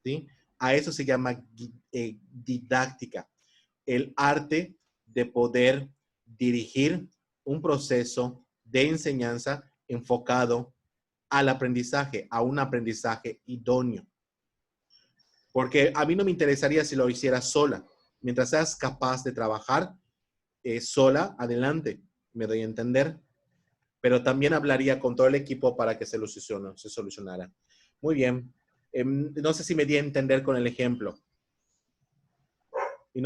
S1: ¿Sí? A eso se llama didáctica. El arte de poder dirigir un proceso de enseñanza enfocado al aprendizaje, a un aprendizaje idóneo. Porque a mí no me interesaría si lo hicieras sola. Mientras seas capaz de trabajar sola, adelante, me doy a entender. Pero también hablaría con todo el equipo para que se solucionara. Muy bien. No sé si me di a entender con el ejemplo. Y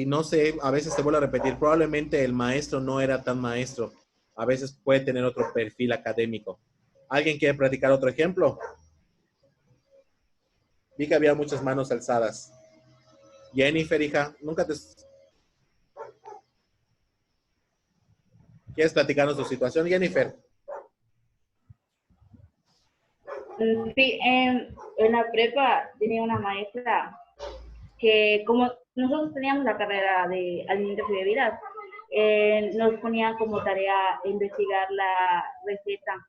S1: no sé, a veces te vuelvo a repetir, probablemente el maestro no era tan maestro. A veces puede tener otro perfil académico. ¿Alguien quiere practicar otro ejemplo? Vi que había muchas manos alzadas. Jennifer, hija, nunca te... ¿Quieres platicarnos tu situación, Jennifer?
S13: Sí, en la prepa tenía una maestra que como nosotros teníamos la carrera de alimentos y bebidas, nos ponía como tarea investigar la receta.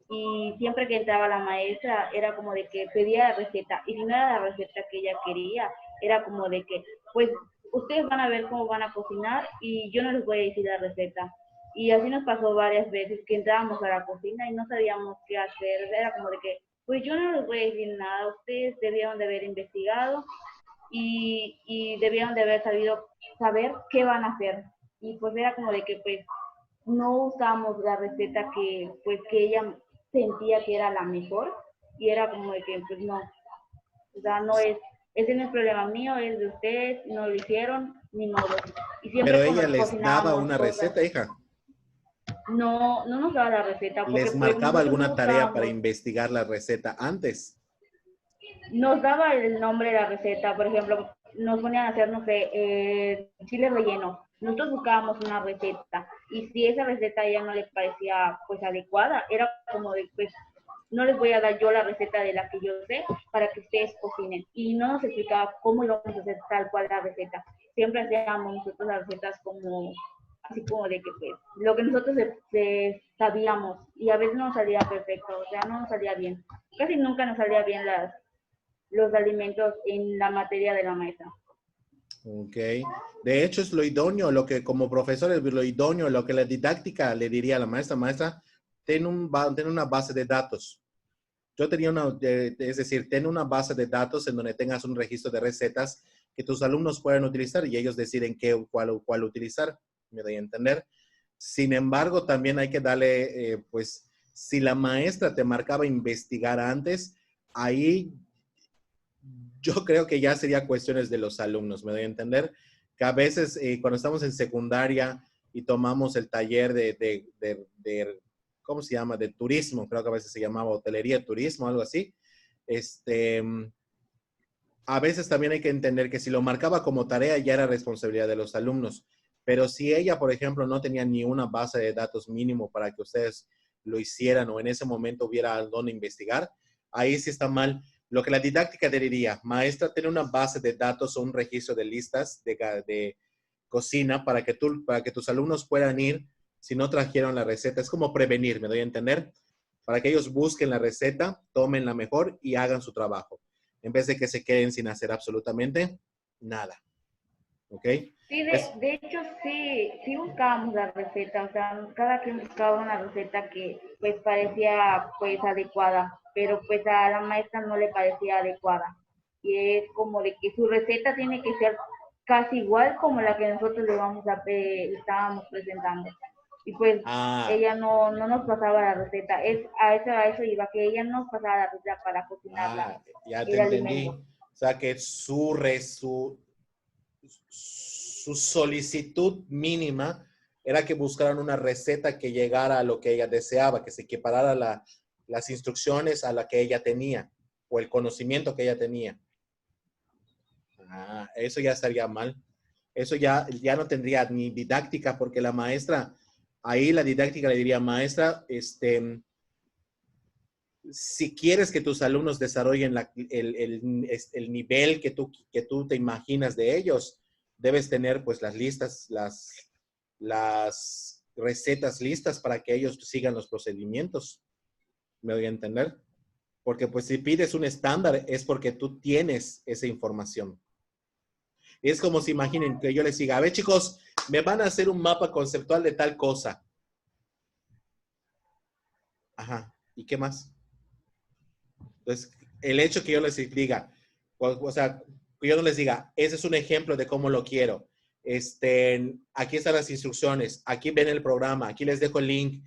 S13: Y siempre que entraba la maestra era como de que pedía la receta, y si no era la receta que ella quería, era como de que, pues, ustedes van a ver cómo van a cocinar y yo no les voy a decir la receta. Y así nos pasó varias veces que entrábamos a la cocina y no sabíamos qué hacer. Era como de que, pues yo no les voy a decir nada, ustedes debieron de haber investigado y debieron de haber saber qué van a hacer. Y pues era como de que, pues, no usamos la receta que, pues, que ella sentía que era la mejor, y era como de que, pues no, o sea, no es, ese no es problema mío, es de ustedes, no lo hicieron, ni modo. Y siempre
S1: Pero ella les daba
S13: cocinábamos
S1: una
S13: cosas.
S1: receta, hija.
S13: No nos daba la receta. Porque,
S1: ¿Les
S13: pues,
S1: marcaba
S13: nosotros
S1: alguna
S13: no
S1: tarea para
S13: usábamos.
S1: investigar la receta antes?
S13: Nos daba el nombre de la receta, por ejemplo, nos ponían a hacer, no sé, chile relleno. Nosotros buscábamos una receta, y si esa receta a ella no le parecía, pues, adecuada, era como de, pues, no les voy a dar yo la receta de la que yo sé para que ustedes cocinen. Y no nos explicaba cómo íbamos a hacer tal cual la receta. Siempre hacíamos nosotros las recetas como, así como de que, pues, lo que nosotros sabíamos, y a veces no salía perfecto, o sea, no nos salía bien. Casi nunca nos salía bien los alimentos en la materia de la maestra.
S1: Ok. De hecho, es lo idóneo, lo que como profesor es lo idóneo, lo que la didáctica le diría a la maestra, ten una base de datos. Yo tenía es decir, ten una base de datos en donde tengas un registro de recetas que tus alumnos puedan utilizar y ellos deciden cuál utilizar. Me doy a entender. Sin embargo, también hay que darle, pues, si la maestra te marcaba investigar antes, ahí yo creo que ya sería cuestiones de los alumnos, me doy a entender, que a veces cuando estamos en secundaria y tomamos el taller de ¿cómo se llama? De turismo, creo que a veces se llamaba hotelería, turismo, algo así. A veces también hay que entender que si lo marcaba como tarea ya era responsabilidad de los alumnos, pero si ella, por ejemplo, no tenía ni una base de datos mínimo para que ustedes lo hicieran o en ese momento hubiera dónde investigar, ahí sí está mal. Lo que la didáctica te diría, maestra, tiene una base de datos o un registro de listas de cocina para que tus alumnos puedan ir si no trajeron la receta. Es como prevenir, ¿me doy a entender? Para que ellos busquen la receta, tomen la mejor y hagan su trabajo, en vez de que se queden sin hacer absolutamente nada. ¿Ok?
S13: Sí, de hecho, sí buscábamos la receta, o sea, cada quien buscaba una receta que, pues, parecía, pues, adecuada, pero, pues, a la maestra no le parecía adecuada. Y es como de que su receta tiene que ser casi igual como la que nosotros le estábamos presentando. Y, pues, ella no nos pasaba la receta. A eso iba, que ella nos pasaba la receta para cocinarla.
S1: Ya te entendí. O sea, que su solicitud mínima era que buscaran una receta que llegara a lo que ella deseaba, que se equiparara las instrucciones a la que ella tenía o el conocimiento que ella tenía. Eso ya estaría mal. Eso ya no tendría ni didáctica, porque la maestra, ahí la didáctica le diría, maestra, si quieres que tus alumnos desarrollen el nivel que tú te imaginas de ellos, debes tener pues las listas, las recetas listas para que ellos sigan los procedimientos. ¿Me doy a entender? Porque pues si pides un estándar es porque tú tienes esa información. Es como si imaginen que yo les diga, a ver chicos, me van a hacer un mapa conceptual de tal cosa. Ajá. ¿Y qué más? Entonces, el hecho que yo les diga, o sea, que yo no les diga, ese es un ejemplo de cómo lo quiero. Aquí están las instrucciones, aquí ven el programa, aquí les dejo el link,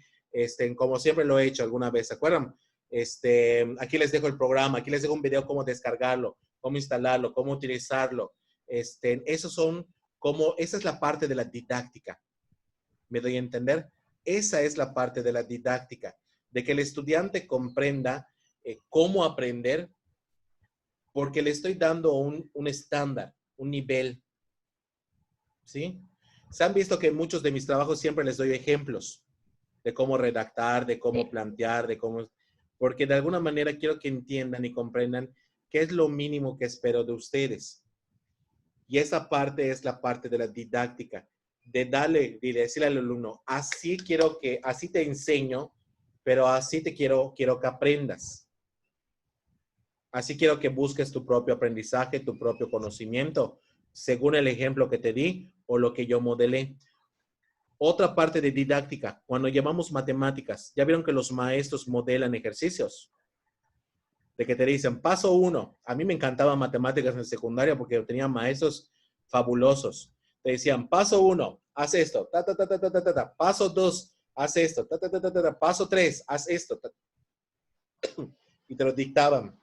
S1: como siempre lo he hecho alguna vez, ¿se acuerdan? Aquí les dejo el programa, aquí les dejo un video cómo descargarlo, cómo instalarlo, cómo utilizarlo. Esos son esa es la parte de la didáctica. ¿Me doy a entender? Esa es la parte de la didáctica, de que el estudiante comprenda cómo aprender, porque le estoy dando un estándar, un nivel. ¿Sí? Se han visto que en muchos de mis trabajos siempre les doy ejemplos de cómo redactar, de cómo plantear, de cómo... Porque de alguna manera quiero que entiendan y comprendan qué es lo mínimo que espero de ustedes. Y esa parte es la parte de la didáctica, de decirle al alumno, así te enseño, pero así quiero que aprendas. Así quiero que busques tu propio aprendizaje, tu propio conocimiento, según el ejemplo que te di o lo que yo modelé. Otra parte de didáctica, cuando llevamos matemáticas, ya vieron que los maestros modelan ejercicios. De que te dicen, paso 1. A mí me encantaba matemáticas en secundaria porque tenía maestros fabulosos. Te decían, paso 1, haz esto. Paso 2, haz esto. Paso 3, haz esto. Y te lo dictaban.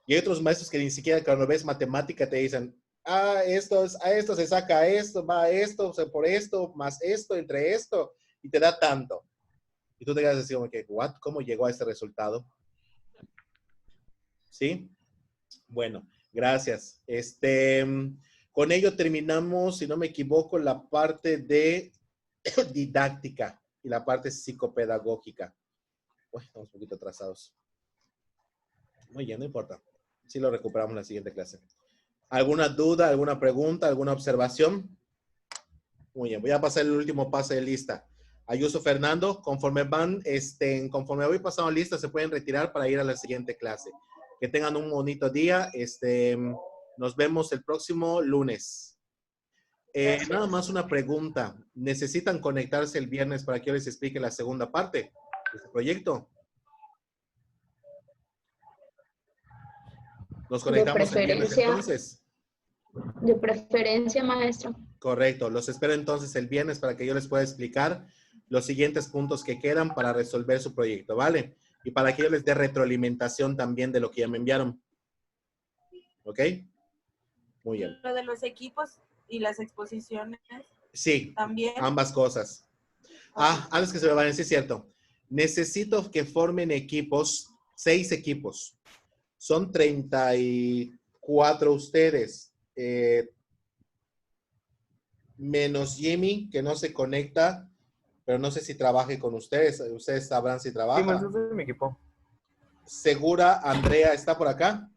S1: Y hay otros maestros que ni siquiera cuando ves matemática te dicen, a esto se saca esto, va esto, o sea, por esto, más esto, entre esto, y te da tanto. Y tú te quedas así como que, ¿what? ¿Cómo llegó a este resultado? ¿Sí? Bueno, gracias. Con ello terminamos, si no me equivoco, la parte de didáctica y la parte psicopedagógica. Uy, estamos un poquito atrasados. Muy bien, no importa. Sí lo recuperamos en la siguiente clase. ¿Alguna duda, alguna pregunta, alguna observación? Muy bien, voy a pasar el último pase de lista. Ayuso Fernando, conforme voy pasando lista, se pueden retirar para ir a la siguiente clase. Que tengan un bonito día. Nos vemos el próximo lunes. Nada más una pregunta. ¿Necesitan conectarse el viernes para que yo les explique la segunda parte de este proyecto? Nos conectamos el viernes entonces.
S3: De preferencia, maestro.
S1: Correcto. Los espero entonces el viernes para que yo les pueda explicar los siguientes puntos que quedan para resolver su proyecto, ¿vale? Y para que yo les dé retroalimentación también de lo que ya me enviaron. ¿Ok? Muy bien.
S9: Lo de los equipos y las exposiciones.
S1: Sí,
S9: también.
S1: Ambas cosas. Antes que se me vayan, sí es cierto. Necesito que formen equipos, 6 equipos. Son 34 ustedes. Menos Jimmy, que no se conecta, pero no sé si trabaje con ustedes. Ustedes sabrán si trabaja.
S10: Sí, más de mi equipo.
S1: ¿Segura Andrea está por acá?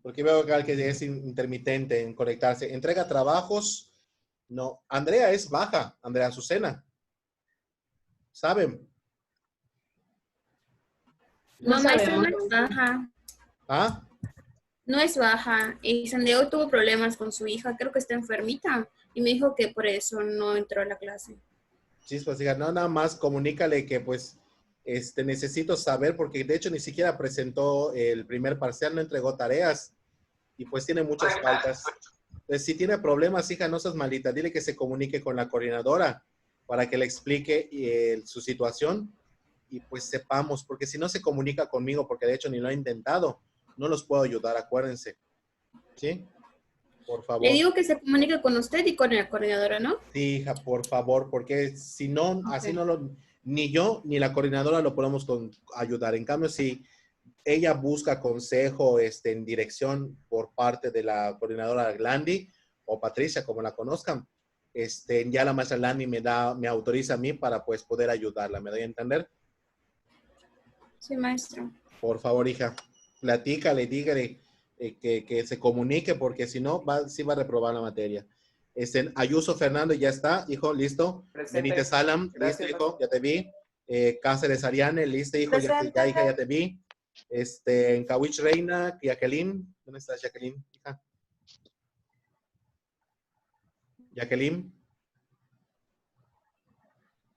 S1: Porque veo acá que es intermitente en conectarse. ¿Entrega trabajos? No. Andrea es baja. Andrea Azucena. ¿Saben?
S14: No, maestro, no es baja.
S1: ¿Ah?
S14: No es baja. Y Santiago tuvo problemas con su hija. Creo que está enfermita. Y me dijo que por eso no entró a la clase.
S1: Sí, pues diga, no, nada más comunícale que pues necesito saber, porque de hecho ni siquiera presentó el primer parcial, no entregó tareas y pues tiene muchas faltas. Entonces, si tiene problemas, hija, no seas malita, dile que se comunique con la coordinadora para que le explique su situación y pues sepamos, porque si no se comunica conmigo, porque de hecho ni lo ha intentado, no los puedo ayudar, acuérdense. ¿Sí? Por favor.
S14: Le digo que se comunique con usted y con la coordinadora, ¿no?
S1: Sí, hija, por favor, porque si no, así no ni yo ni la coordinadora lo podemos ayudar. En cambio, si ella busca consejo en dirección por parte de la coordinadora Landy o Patricia, como la conozcan, ya la maestra Landy me autoriza a mí para pues poder ayudarla. ¿Me doy a entender?
S14: Sí, maestro.
S1: Por favor, hija, platícale, dígale que se comunique, porque si no, sí va a reprobar la materia. Ayuso Fernando, ya está, hijo, listo.
S6: Presente.
S1: Benítez Salam,
S6: Gracias,
S1: listo, hijo, ya te vi. Cáceres Ariane, listo, hijo,
S9: Presente.
S1: hija, ya te vi. En Kawich Reina, Jacqueline, ¿dónde estás, Jacqueline, hija? Jacqueline.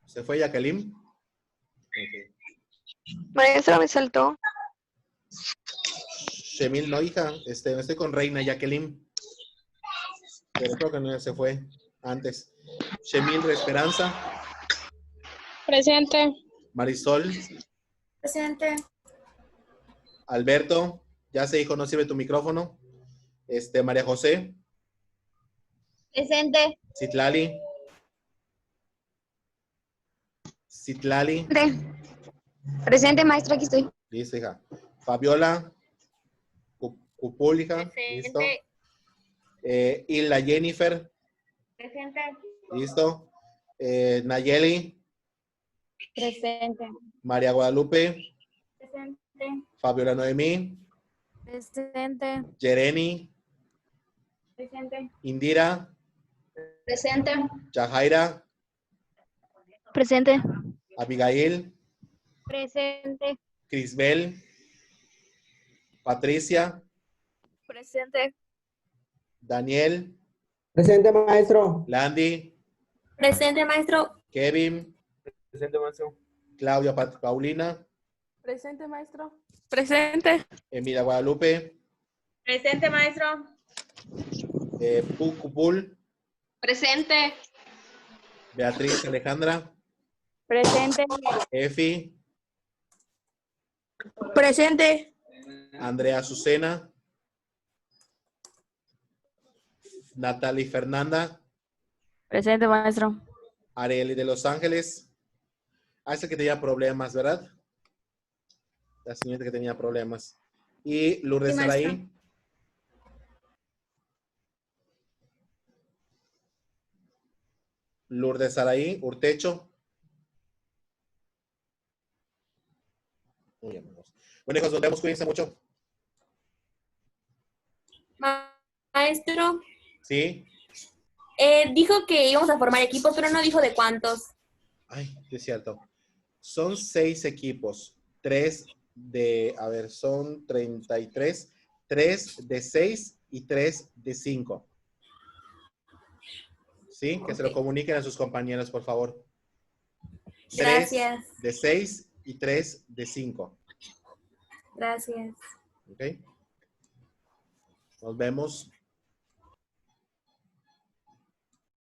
S1: ¿Se fue Jacqueline?
S5: Maestra, me saltó.
S1: Shemil, no, hija. Estoy con Reina Jacqueline. Pero creo que no se fue antes. Shemil Esperanza.
S15: Presente.
S1: Marisol.
S14: Presente.
S1: Alberto. Ya se dijo, no sirve tu micrófono. María José.
S14: Presente.
S1: Citlali. Citlali.
S15: Presente, maestra, aquí estoy.
S1: Listo, hija. Fabiola. Cupul, hija. Listo. Hilda Jennifer.
S14: Presente.
S1: Listo. Nayeli.
S15: Presente.
S1: María Guadalupe.
S14: Presente.
S1: Fabiola Noemí.
S12: Presente.
S1: Yereni.
S14: Presente.
S1: Indira.
S3: Presente.
S1: Yajaira.
S15: Presente.
S1: Abigail.
S15: Presente.
S1: Crisbel. Patricia.
S15: Presente.
S1: Daniel.
S2: Presente, maestro.
S1: Landy.
S14: Presente, maestro.
S1: Kevin.
S10: Presente, maestro.
S1: Claudia Paulina.
S4: Presente, maestro. Presente.
S1: Emilia Guadalupe.
S7: Presente, maestro.
S1: Cupul.
S14: Presente.
S1: Beatriz Alejandra.
S15: Presente.
S1: Efi.
S14: Presente.
S1: Andrea Azucena. Natalie Fernanda.
S12: Presente, maestro.
S1: Areli de Los Ángeles. Esa que tenía problemas, ¿verdad? La señorita que tenía problemas. Y Lourdes
S14: Sí, maestra.
S1: Saraí. Lourdes Saraí, Urtecho. Muy bien, amigos. Bueno, hijos, nos vemos, cuídense mucho.
S14: Maestro,
S1: ¿Sí?
S14: dijo que íbamos a formar equipos, pero no dijo de cuántos.
S1: Ay, sí es cierto. Son 6 equipos. 3 de, a ver, son 33. 3 de 6 y 3 de 5. ¿Sí? Que se lo comuniquen a sus compañeros, por favor. 3
S14: Gracias.
S1: de 6 y 3 de 5.
S14: Gracias.
S1: ¿Ok? Nos vemos.